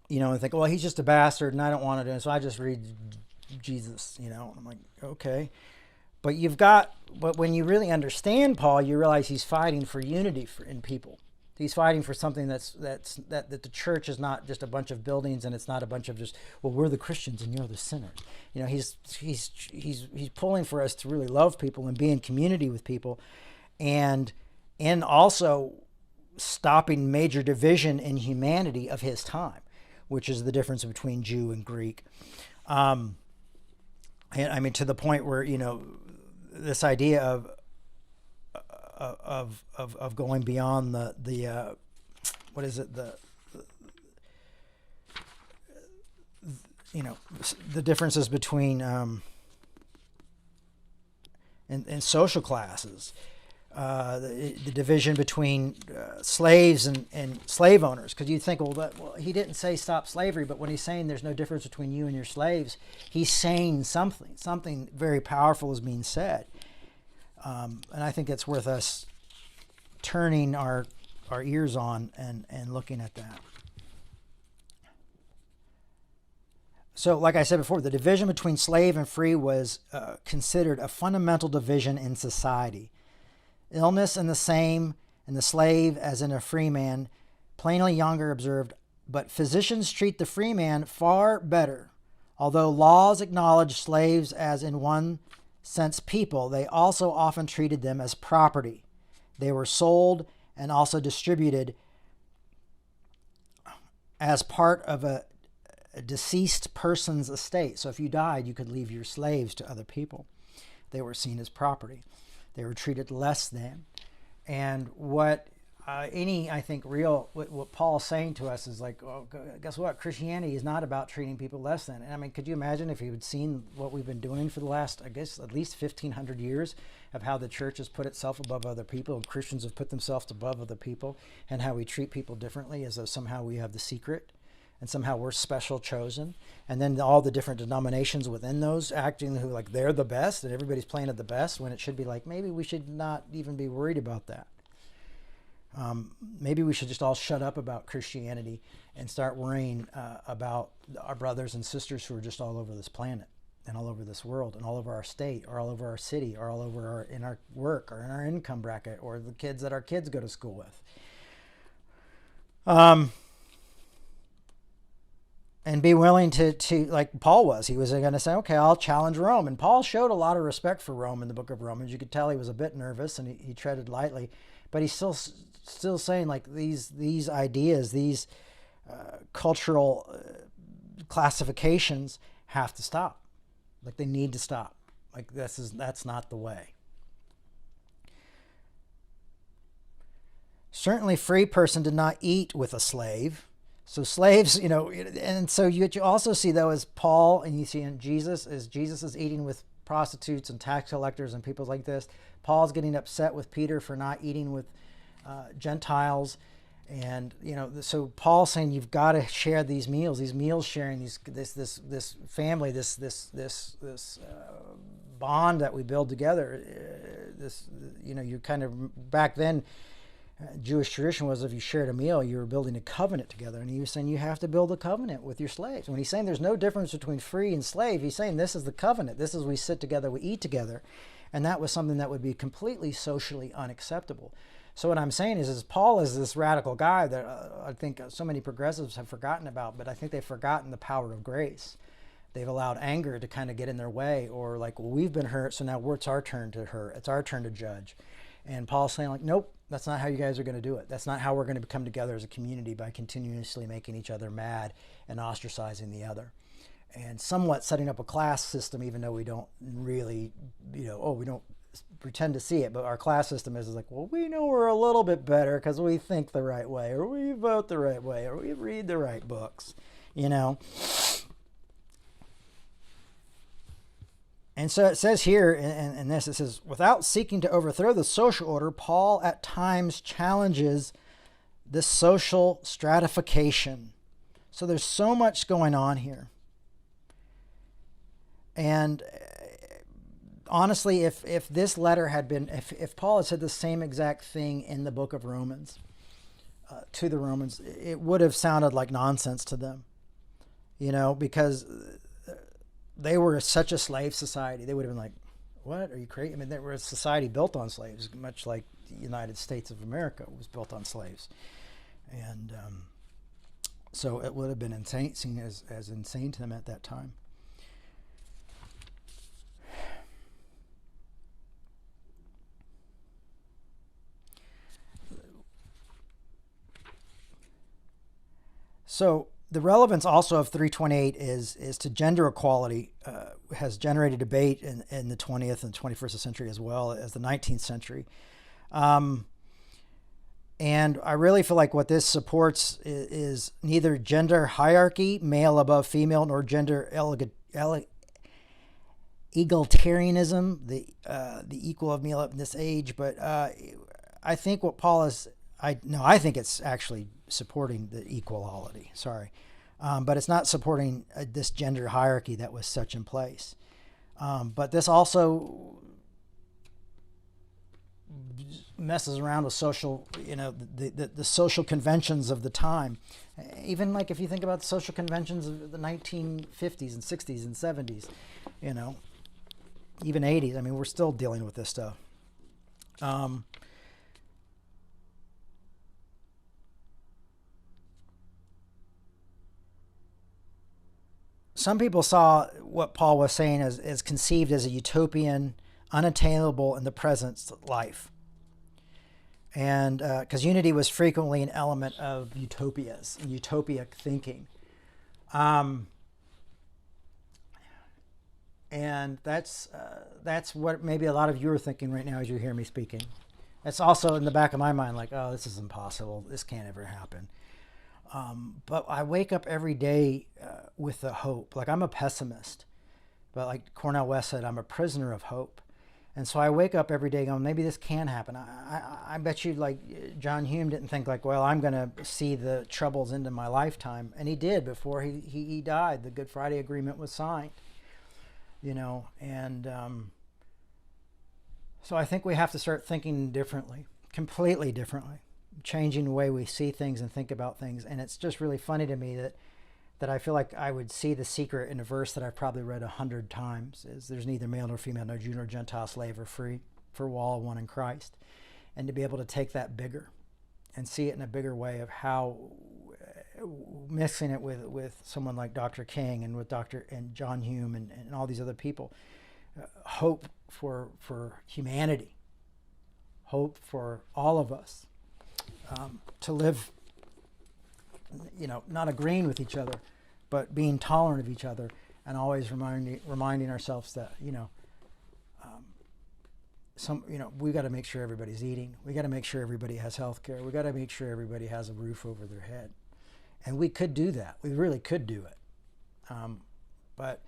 You know, and think, well, he's just a bastard and I don't want to do it, so I just read Jesus, you know. I'm like, okay. But when you really understand Paul, you realize he's fighting for unity in people. He's fighting for something that the church is not just a bunch of buildings, and it's not a bunch of just, well, we're the Christians and you're the sinners. You know, he's pulling for us to really love people and be in community with people, and also stopping major division in humanity of his time, which is the difference between Jew and Greek. And I mean, to the point where, you know, this idea of going beyond the what is it, you know, the differences between in social classes, the division between slaves and slave owners, because you think, well, he didn't say stop slavery, but when he's saying there's no difference between you and your slaves, he's saying something very powerful is being said. And I think it's worth us turning our ears on and looking at that. So, like I said before, the division between slave and free was considered a fundamental division in society. Illness in the same in the slave as in a free man, plainly Younger observed, but physicians treat the free man far better. Although laws acknowledge slaves as in one sense people, they also often treated them as property. They were sold and also distributed as part of a deceased person's estate. So if you died, you could leave your slaves to other people. They were seen as property. They were treated less than. And what I think what Paul's saying to us is like, oh, guess what? Christianity is not about treating people less than. And I mean, could you imagine if you had seen what we've been doing for the last, I guess, at least 1,500 years of how the church has put itself above other people and Christians have put themselves above other people, and how we treat people differently as though somehow we have the secret and somehow we're special chosen. And then all the different denominations within those acting who like they're the best and everybody's playing at the best, when it should be like, maybe we should not even be worried about that. Maybe we should just all shut up about Christianity and start worrying about our brothers and sisters who are just all over this planet and all over this world and all over our state or all over our city or all over in our work or in our income bracket or the kids that our kids go to school with. and be willing to like Paul was. He was going to say, okay, I'll challenge Rome. And Paul showed a lot of respect for Rome in the book of Romans. You could tell he was a bit nervous and he treaded lightly, but he's still saying like these ideas, these cultural classifications have to stop. Like they need to stop. Like that's not the way. Certainly free person did not eat with a slave. So slaves, and so you also see though as Paul, and you see in Jesus, as Jesus is eating with prostitutes and tax collectors and people like this. Paul's getting upset with Peter for not eating with Gentiles, and so Paul's saying you've got to share these meals sharing, this family, this bond that we build together. You kind of back then. Jewish tradition was if you shared a meal, you were building a covenant together. And he was saying you have to build a covenant with your slaves. When he's saying there's no difference between free and slave, he's saying this is the covenant. This is we sit together, we eat together. And that was something that would be completely socially unacceptable. So what I'm saying is Paul is this radical guy that I think so many progressives have forgotten about, but I think they've forgotten the power of grace. They've allowed anger to kind of get in their way, or like, well, we've been hurt, so now it's our turn to hurt. It's our turn to judge. And Paul's saying like, nope, that's not how you guys are going to do it. That's not how we're going to come together as a community, by continuously making each other mad and ostracizing the other. And somewhat setting up a class system, even though we don't really, we don't pretend to see it, but our class system is like, well, we know we're a little bit better because we think the right way, or we vote the right way, or we read the right books, And so it says here in this, it says, without seeking to overthrow the social order, Paul at times challenges this social stratification. So there's so much going on here. And honestly, if this letter had been, if Paul had said the same exact thing in the book of Romans, to the Romans, it would have sounded like nonsense to them, because they were such a slave society. They would have been like, what, are you crazy? I mean, they were a society built on slaves, much like the United States of America was built on slaves. And so it would have been insane, seen as insane to them at that time. So the relevance also of 328 is to gender equality, has generated debate in the 20th and 21st century as well as the 19th century. And I really feel like what this supports is neither gender hierarchy, male above female, nor gender egalitarianism, the equal of male in this age. But I think what Paul is, I think it's actually supporting the equality. But it's not supporting this gender hierarchy that was such in place. But this also messes around with social, the social conventions of the time. Even like if you think about the social conventions of the 1950s and 60s and 70s, even 80s. I mean, we're still dealing with this stuff. Some people saw what Paul was saying as conceived as a utopian, unattainable in the present life. And because unity was frequently an element of utopias and utopic thinking. And that's what maybe a lot of you are thinking right now as you hear me speaking. It's also in the back of my mind like, oh, this is impossible. This can't ever happen. But I wake up every day with the hope. Like I'm a pessimist, but like Cornel West said, I'm a prisoner of hope. And so I wake up every day going, maybe this can happen. I bet you like John Hume didn't think like, well, I'm going to see the troubles into my lifetime. And he did before he died. The Good Friday Agreement was signed, and so I think we have to start thinking differently, completely differently. Changing the way we see things and think about things. And it's just really funny to me that I feel like I would see the secret in a verse that I've probably read 100 times, is there's neither male nor female, no Jew nor Gentile, slave or free, for we're all one in Christ. And to be able to take that bigger and see it in a bigger way of how mixing it with someone like Dr. King and with Dr. and John Hume and all these other people, hope for humanity, hope for all of us to live, not agreeing with each other, but being tolerant of each other, and always reminding ourselves that we got to make sure everybody's eating. We got to make sure everybody has health care. We got to make sure everybody has a roof over their head. And we could do that. We really could do it. But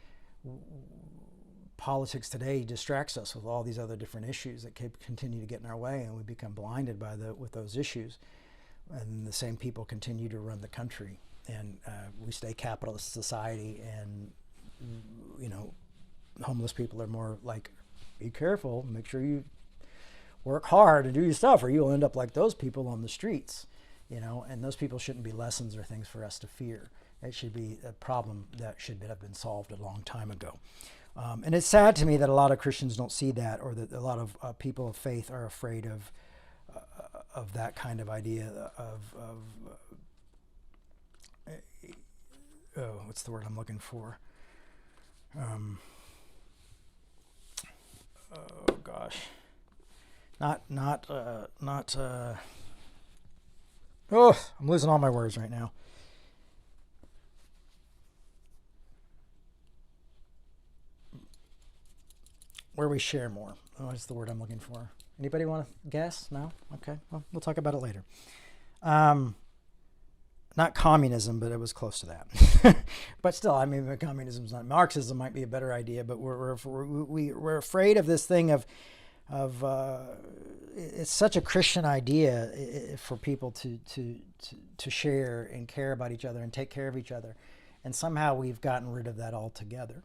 politics today distracts us with all these other different issues that continue to get in our way, and we become blinded with those issues. And the same people continue to run the country, and we stay capitalist society, and homeless people are more like, be careful, make sure you work hard and do your stuff, or you'll end up like those people on the streets, and those people shouldn't be lessons or things for us to fear. It should be a problem that should have been solved a long time ago. And it's sad to me that a lot of Christians don't see that, or that a lot of people of faith are afraid of that kind of idea what's the word I'm looking for? Oh gosh, I'm losing all my words right now. Where we share more. Oh, that's the word I'm looking for. Anybody want to guess? No? Okay. Well, we'll talk about it later. Not communism, but it was close to that. But still, communism's not. Marxism might be a better idea, but we're afraid of this thing of it's such a Christian idea for people to share and care about each other and take care of each other, and somehow we've gotten rid of that altogether.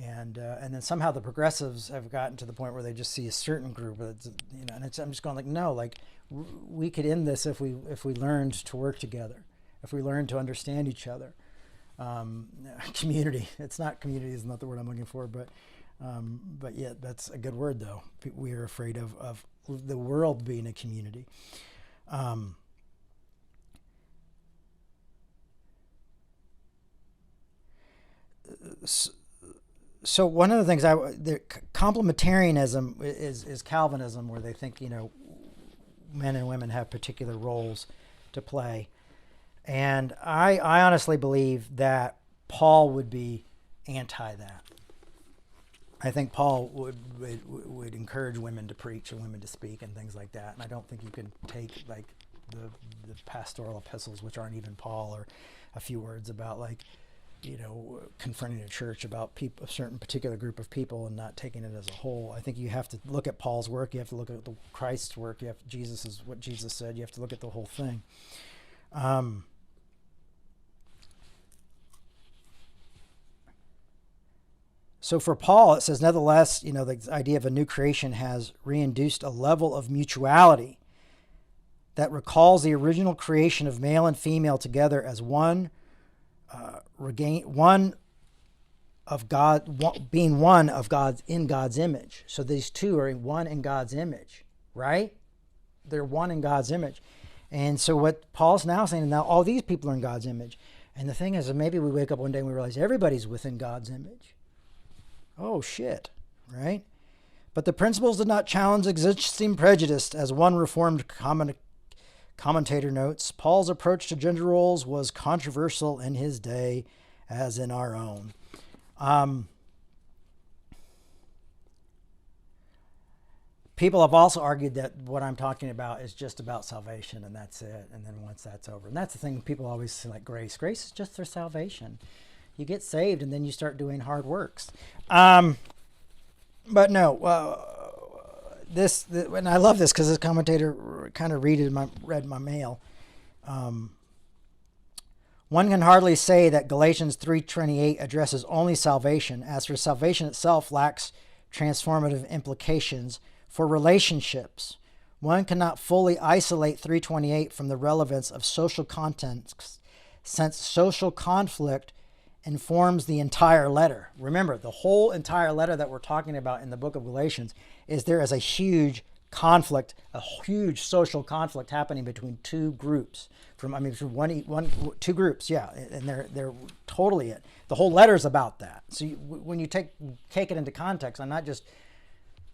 And then somehow the progressives have gotten to the point where they just see a certain group, and I'm just going like, no, we could end this if we learned to work together, if we learned to understand each other. Community. Community is not the word I'm looking for, but yeah, that's a good word though. We are afraid of the world being a community. So one of the things complementarianism is Calvinism, where they think men and women have particular roles to play, and I honestly believe that Paul would be anti that. I think Paul would encourage women to preach and women to speak and things like that, and I don't think you can take like the pastoral epistles, which aren't even Paul, or a few words about confronting a church about a certain particular group of people and not taking it as a whole. I think you have to look at Paul's work. You have to look at Christ's work. You have what Jesus said. You have to look at the whole thing. So for Paul, it says, nevertheless, the idea of a new creation has reinduced a level of mutuality that recalls the original creation of male and female together as one, one of God, being one of God's in God's image. So these two are one in God's image, right? They're one in God's image. And so what Paul's now saying, now all these people are in God's image. And the thing is, maybe we wake up one day and we realize everybody's within God's image. Oh shit, right? But the principles did not challenge existing prejudice, as one Reformed commentator notes. Paul's approach to gender roles was controversial in his day, as in our own. People have also argued that what I'm talking about is just about salvation, and that's it. And then once that's over, and that's the thing people always say, like grace. Grace is just for salvation. You get saved, and then you start doing hard works. But no. This and I love this because this commentator kind of read my mail. One can hardly say that Galatians 3:28 addresses only salvation, as for salvation itself lacks transformative implications for relationships. One cannot fully isolate 3:28 from the relevance of social context, since social conflict informs the entire letter. Remember, the whole entire letter that we're talking about in the book of Galatians is there as a huge conflict, a huge social conflict happening between two groups. Two groups, yeah, and they're totally it. The whole letter's about that. So when you take it into context, I'm not just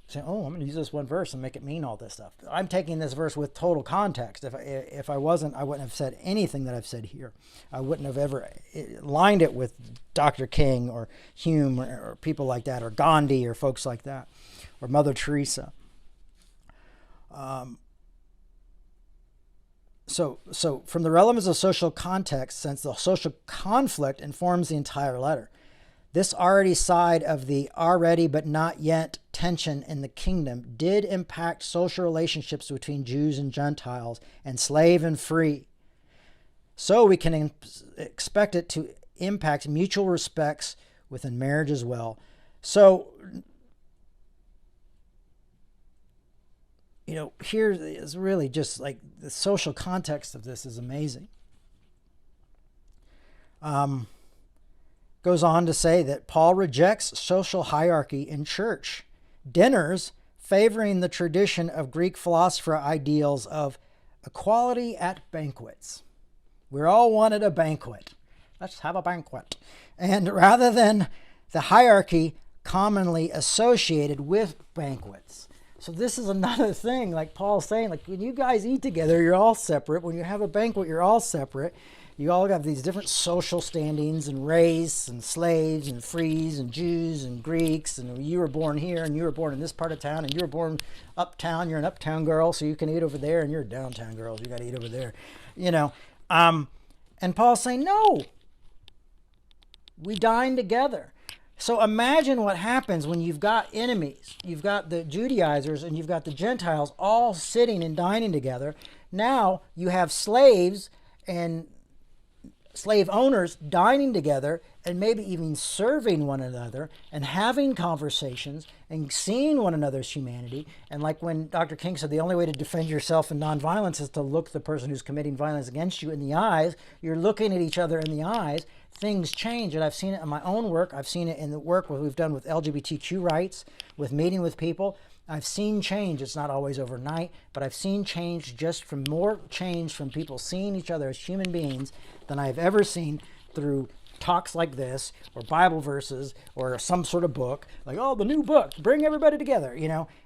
saying, oh, I'm going to use this one verse and make it mean all this stuff. I'm taking this verse with total context. If I wasn't, I wouldn't have said anything that I've said here. I wouldn't have ever lined it with Dr. King or Hume or people like that, or Gandhi or folks like that, or Mother Teresa. So from the relevance of social context, since the social conflict informs the entire letter, this already side of the already but not yet tension in the kingdom did impact social relationships between Jews and Gentiles and slave and free. So we can expect it to impact mutual respects within marriage as well. So, here is really just like the social context of this is amazing. Goes on to say that Paul rejects social hierarchy in church. Dinners favoring the tradition of Greek philosopher ideals of equality at banquets. We're all wanted a banquet. Let's have a banquet. And rather than the hierarchy commonly associated with banquets. So this is another thing, like Paul's saying, like when you guys eat together, you're all separate. When you have a banquet, you're all separate. You all have these different social standings and race and slaves and frees and Jews and Greeks. And you were born here and you were born in this part of town and you were born uptown. You're an uptown girl, so you can eat over there, and you're a downtown girl. So you got to eat over there, And Paul's saying, no, we dine together. So imagine what happens when you've got enemies. You've got the Judaizers and you've got the Gentiles all sitting and dining together. Now you have slaves and slave owners dining together and maybe even serving one another and having conversations and seeing one another's humanity. And like when Dr. King said, the only way to defend yourself in nonviolence is to look the person who's committing violence against you in the eyes. You're looking at each other in the eyes. Things change, and I've seen it in my own work. I've seen it in the work we've done with LGBTQ rights, with meeting with people. I've seen change. It's not always overnight, but I've seen change more change from people seeing each other as human beings than I've ever seen through talks like this, or Bible verses, or some sort of book, like, oh, the new book, bring everybody together,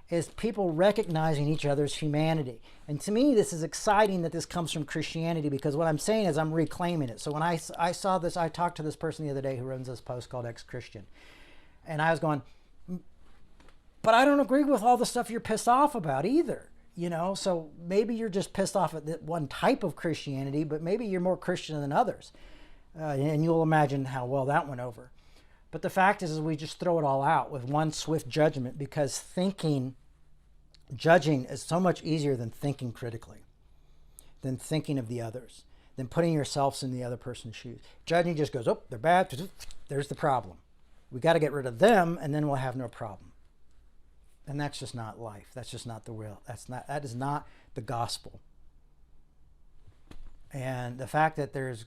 is people recognizing each other's humanity. And to me, this is exciting that this comes from Christianity, because what I'm saying is I'm reclaiming it. So when I saw this, I talked to this person the other day who runs this post called Ex-Christian. And I was going, but I don't agree with all the stuff you're pissed off about either. So maybe you're just pissed off at that one type of Christianity, but maybe you're more Christian than others. And you'll imagine how well that went over. But the fact is we just throw it all out with one swift judgment, because judging is so much easier than thinking critically, than thinking of the others, than putting yourselves in the other person's shoes. Judging just goes, oh, they're bad. There's the problem. We got to get rid of them, and then we'll have no problem. And that's just not life. That's just not the real. That is not the gospel. And the fact that there's,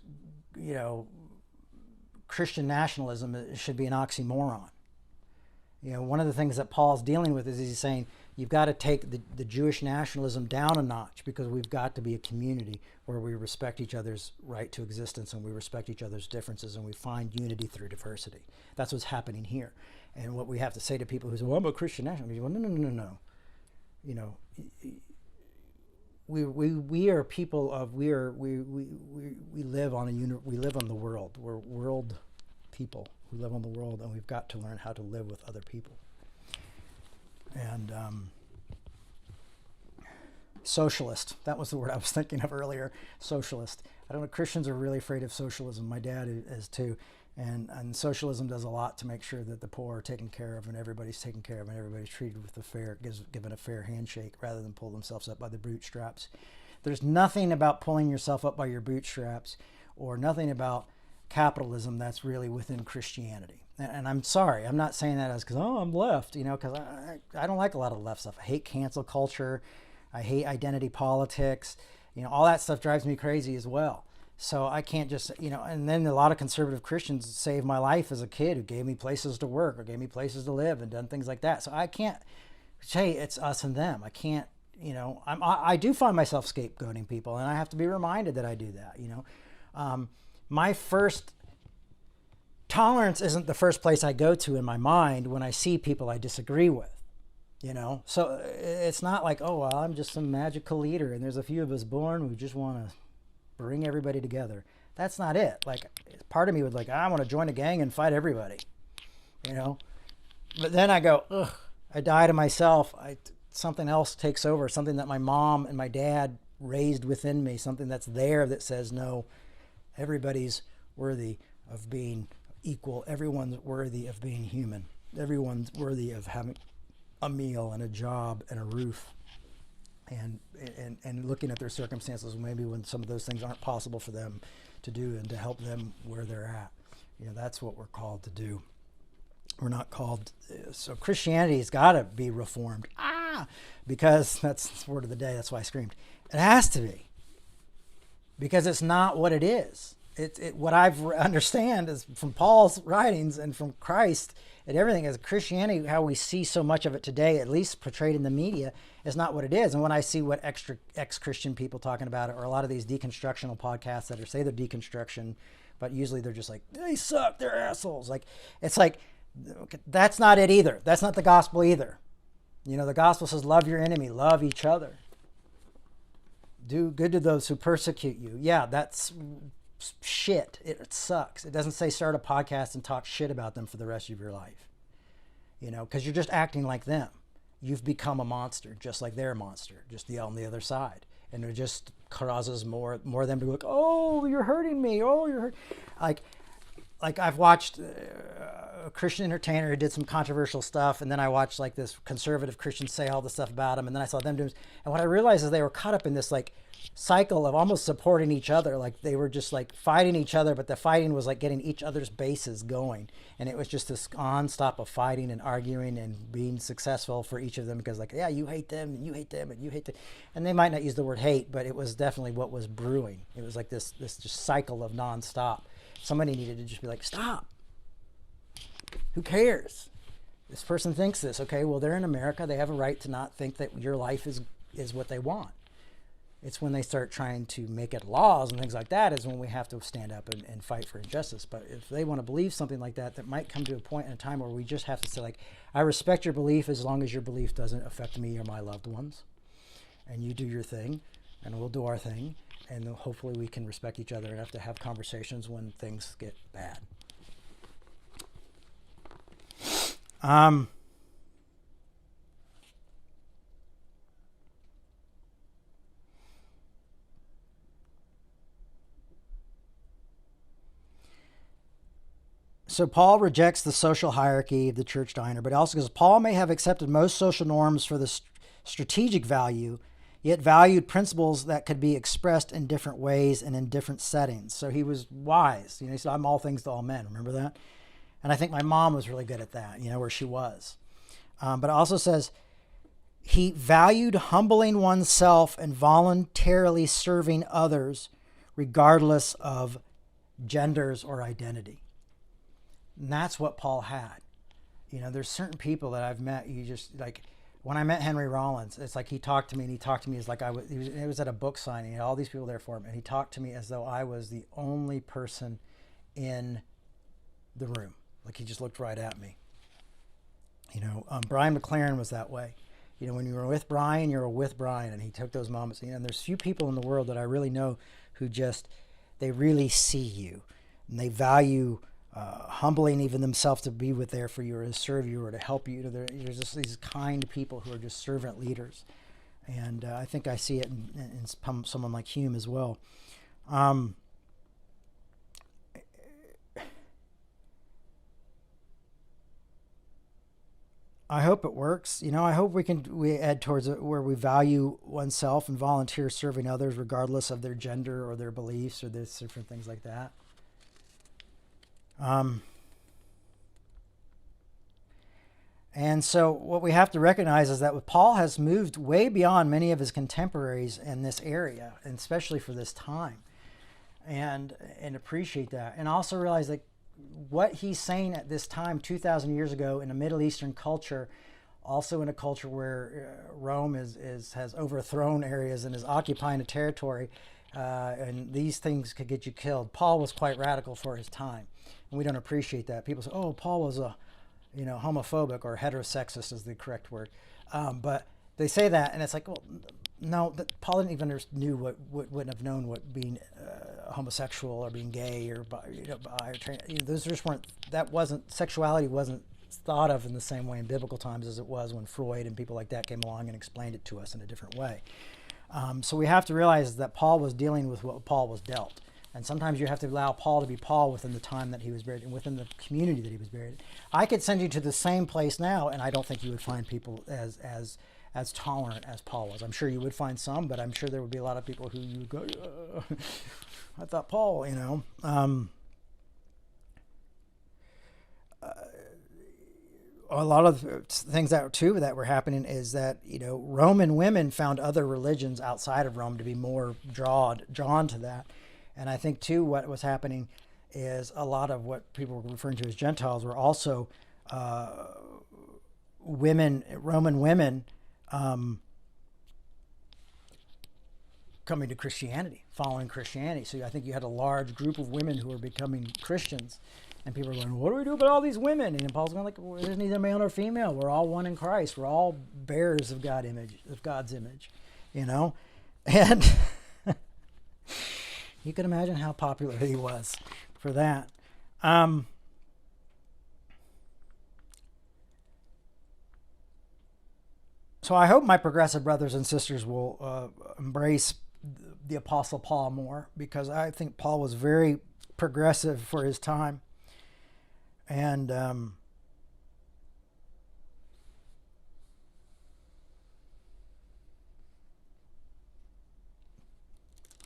Christian nationalism should be an oxymoron. One of the things that Paul's dealing with is he's saying you've got to take the Jewish nationalism down a notch, because we've got to be a community where we respect each other's right to existence and we respect each other's differences and we find unity through diversity. That's what's happening here. And what we have to say to people who say, well, I'm a Christian nationalist. Well, no. We are people of, we live on we live on the world. We're world people who live on the world, and we've got to learn how to live with other people. And socialist, that was the word I was thinking of earlier. Socialist. I don't know, Christians are really afraid of socialism. My dad is too. And socialism does a lot to make sure that the poor are taken care of and everybody's taken care of and everybody's treated with given a fair handshake, rather than pull themselves up by the bootstraps. There's nothing about pulling yourself up by your bootstraps, or nothing about capitalism that's really within Christianity. And I'm sorry, I'm not saying that as because, I'm left, because I don't like a lot of left stuff. I hate cancel culture. I hate identity politics. All that stuff drives me crazy as well. So I can't just, and then a lot of conservative Christians saved my life as a kid, who gave me places to work or gave me places to live and done things like that. So I can't Hey, it's us and them. I can't, I do find myself scapegoating people, and I have to be reminded that I do that. My first tolerance isn't the first place I go to in my mind when I see people I disagree with. So it's not like, oh, well, I'm just some magical leader and there's a few of us born who just want to bring everybody together. That's not it. Like, part of me would I want to join a gang and fight everybody, but then I go, ugh, I die to myself. Something else takes over, something that my mom and my dad raised within me, something that's there that says, no, everybody's worthy of being equal. Everyone's worthy of being human. Everyone's worthy of having a meal and a job and a roof, and looking at their circumstances, maybe when some of those things aren't possible for them to do, and to help them where they're at. That's what we're called to do. We're not called. So Christianity's got to be reformed. Because that's the word of the day. That's why I screamed. It has to be, because it's not what it is. What I've understand is from Paul's writings and from Christ and everything, is Christianity, how we see so much of it today, at least portrayed in the media, is not what it is. And when I see what ex-Christian people talking about it, or a lot of these deconstructional podcasts that say they're deconstruction, but usually they're just like, they suck, they're assholes. It's like, that's not it either. That's not the gospel either. The gospel says, love your enemy, love each other. Do good to those who persecute you. Yeah, that's shit. It sucks. It doesn't say start a podcast and talk shit about them for the rest of your life. Because you're just acting like them. You've become a monster, just like they're a monster, just on the other side. And it just causes more of them to go, oh, you're hurting me. Oh, you're hurt. Like I've watched a Christian entertainer who did some controversial stuff, and then I watched this conservative Christian say all the stuff about him, and then I saw them doing, and what I realized is they were caught up in this cycle of almost supporting each other. They were just fighting each other, but the fighting was getting each other's bases going, and it was just this non-stop of fighting and arguing and being successful for each of them, because yeah, you hate them and you hate them and you hate them, and they might not use the word hate, but it was definitely what was brewing. It was this just cycle of non-stop. Somebody needed to just be stop. Who cares? This person thinks this. Okay, well, they're in America. They have a right to not think that your life is what they want. It's when they start trying to make it laws and things like that is when we have to stand up and fight for injustice. But if they want to believe something like that, that might come to a point in a time where we just have to say, I respect your belief as long as your belief doesn't affect me or my loved ones. And you do your thing, and we'll do our thing. And hopefully we can respect each other enough to have conversations when things get bad. So Paul rejects the social hierarchy of the church diner, but also because Paul may have accepted most social norms for the strategic value, yet valued principles that could be expressed in different ways and in different settings. So he was wise. He said, I'm all things to all men. Remember that? And I think my mom was really good at that, where she was. But it also says he valued humbling oneself and voluntarily serving others regardless of genders or identity. And that's what Paul had. There's certain people that I've met, you just when I met Henry Rollins, it's he talked to me, and he talked to me as it was at a book signing. He had all these people there for him, and he talked to me as though I was the only person in the room. He just looked right at me. Brian McLaren was that way. When you were with Brian, you were with Brian, and he took those moments. And there's few people in the world that I really know who they really see you, and they value humbling even themselves to be there for you or to serve you or to help you. There's just these kind people who are just servant leaders. And I think I see it in someone like Hume as well. I hope it works. I hope we head towards it where we value oneself and volunteer serving others regardless of their gender or their beliefs or there's different things like that. And so what we have to recognize is that Paul has moved way beyond many of his contemporaries in this area, and especially for this time, and appreciate that. And also realize what he's saying at this time, 2,000 years ago in a Middle Eastern culture, also in a culture where Rome has overthrown areas and is occupying a territory, and these things could get you killed. Paul was quite radical for his time, and we don't appreciate that. People say, "Oh, Paul was homophobic or heterosexist is the correct word," but they say that, and it's like, well, no, Paul didn't even wouldn't have known what being homosexual or being gay or bi or trans. Those just weren't. Sexuality wasn't thought of in the same way in biblical times as it was when Freud and people like that came along and explained it to us in a different way. So we have to realize that Paul was dealing with what Paul was dealt. And sometimes you have to allow Paul to be Paul within the time that he was buried and within the community that he was buried in. I could send you to the same place now, and I don't think you would find people as tolerant as Paul was. I'm sure you would find some, but I'm sure there would be a lot of people who you would go, I thought Paul, a lot of things that were happening is that, Roman women found other religions outside of Rome to be more drawn to that. And I think too, what was happening is a lot of what people were referring to as Gentiles were also Roman women coming to Christianity, following Christianity. So I think you had a large group of women who were becoming Christians, and people were going, "What do we do about all these women?" And Paul's going, well, there's neither male nor female. We're all one in Christ. We're all bearers of God's image, and you can imagine how popular he was for that. So I hope my progressive brothers and sisters will embrace the Apostle Paul more, because I think Paul was very progressive for his time. And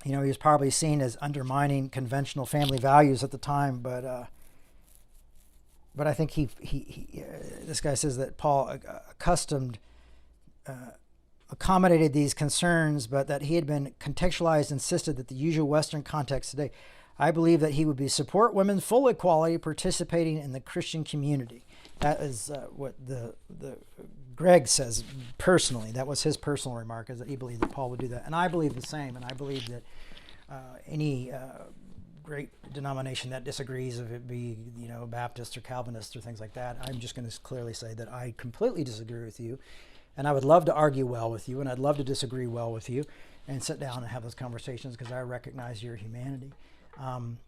he was probably seen as undermining conventional family values at the time, but I think he this guy says that Paul accommodated these concerns, but that he had been contextualized, insisted that the usual Western context today. I believe that he would support women's full equality, participating in the Christian community. That is what the Greg says personally. That was his personal remark, is that he believed that Paul would do that. And I believe the same. And I believe that any great denomination that disagrees, if it be, Baptist or Calvinist or things like that, I'm just going to clearly say that I completely disagree with you. And I would love to argue well with you, and I'd love to disagree well with you and sit down and have those conversations, because I recognize your humanity.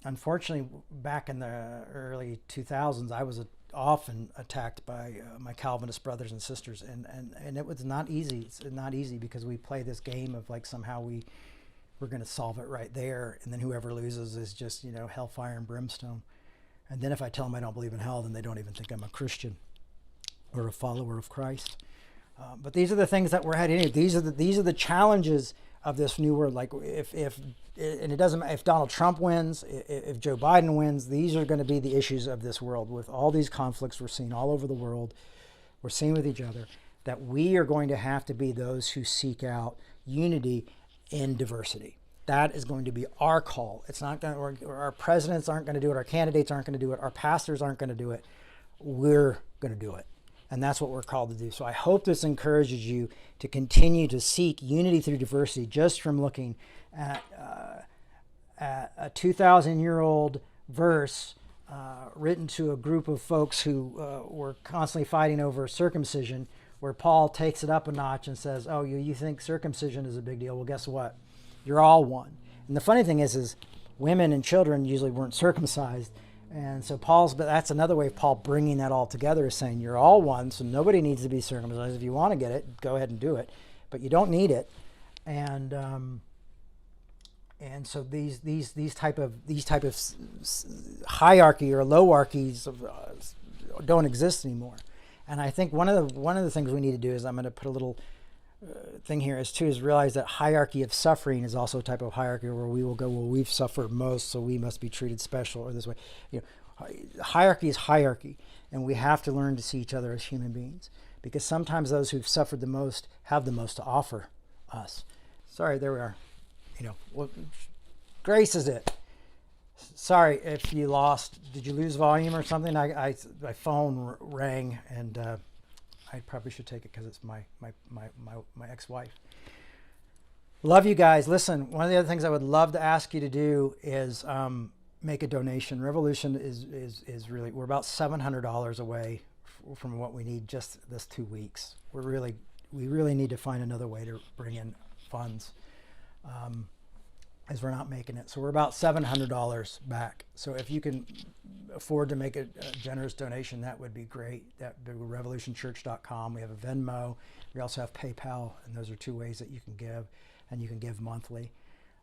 Unfortunately, back in the early 2000s, I was often attacked by my Calvinist brothers and sisters, and it was not easy. It's not easy, because we play this game of like somehow we're going to solve it right there, and then whoever loses is just hellfire and brimstone. And then if I tell them I don't believe in hell, then they don't even think I'm a Christian or a follower of Christ. But these are the things that we're heading into. These are the challenges of this new world. Like if Donald Trump wins, if Joe Biden wins, these are going to be the issues of this world, with all these conflicts we're seeing all over the world. We're seeing with each other, that we are going to have to be those who seek out unity in diversity. That is going to be our call. It's not going to, our presidents aren't going to do it. Our candidates aren't going to do it. Our pastors aren't going to do it. We're going to do it. And that's what we're called to do. So I hope this encourages you to continue to seek unity through diversity, just from looking at a 2,000-year-old verse written to a group of folks who were constantly fighting over circumcision, where Paul takes it up a notch and says, oh, you think circumcision is a big deal? Well, guess what? You're all one. And the funny thing is women and children usually weren't circumcised. And so that's another way of Paul bringing that all together, is saying you're all one, so nobody needs to be circumcised. If you want to get it, go ahead and do it, but you don't need it. And so these type of hierarchy or lowarchies don't exist anymore. And I think one of the things we need to do is, I'm going to put a little thing here, is realize that hierarchy of suffering is also a type of hierarchy, where we will go, well, we've suffered most, so we must be treated special, or this way. Hierarchy is hierarchy, and we have to learn to see each other as human beings, because sometimes those who've suffered the most have the most to offer us. Sorry, there we are. Well, grace is it. Sorry if you lost. Did you lose volume or something? My phone rang, and I probably should take it because it's my ex-wife. Love you guys. Listen, one of the other things I would love to ask you to do is make a donation. Revolution is really, we're about $700 away from what we need just this 2 weeks. We really need to find another way to bring in funds, as we're not making it. So we're about $700 back. So if you can afford to make a generous donation, that would be great. That would be revolutionchurch.com. We have a Venmo. We also have PayPal, and those are 2 ways that you can give, and you can give monthly.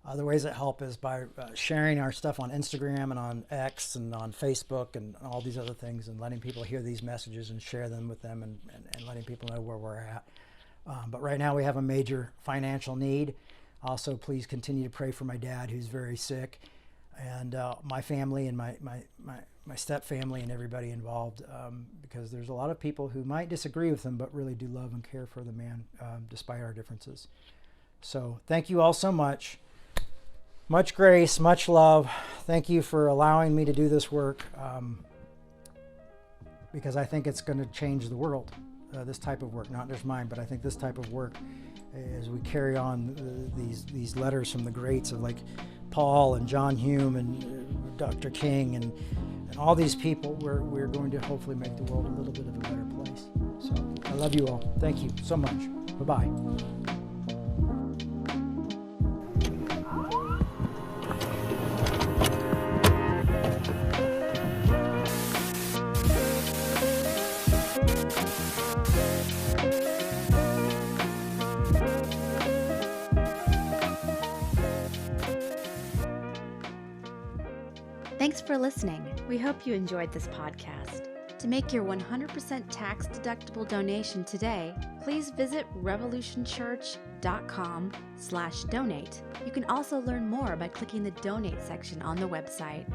Other ways that help is by sharing our stuff on Instagram and on X and on Facebook and all these other things, and letting people hear these messages and share them with them, and letting people know where we're at. But right now we have a major financial need. Also, please continue to pray for my dad, who's very sick, and my family and my step family and everybody involved, because there's a lot of people who might disagree with him but really do love and care for the man despite our differences. So thank you all so much. Much grace, much love. Thank you for allowing me to do this work, because I think it's going to change the world. This type of work, not just mine, but I think this type of work, as we carry on these letters from the greats of like Paul and John Hume and Dr. King and all these people, we're going to hopefully make the world a little bit of a better place. So I love you all. Thank you so much. Bye-bye. Thanks for listening. We hope you enjoyed this podcast. To make your 100% tax-deductible donation today, please visit revolutionchurch.com/donate. You can also learn more by clicking the donate section on the website.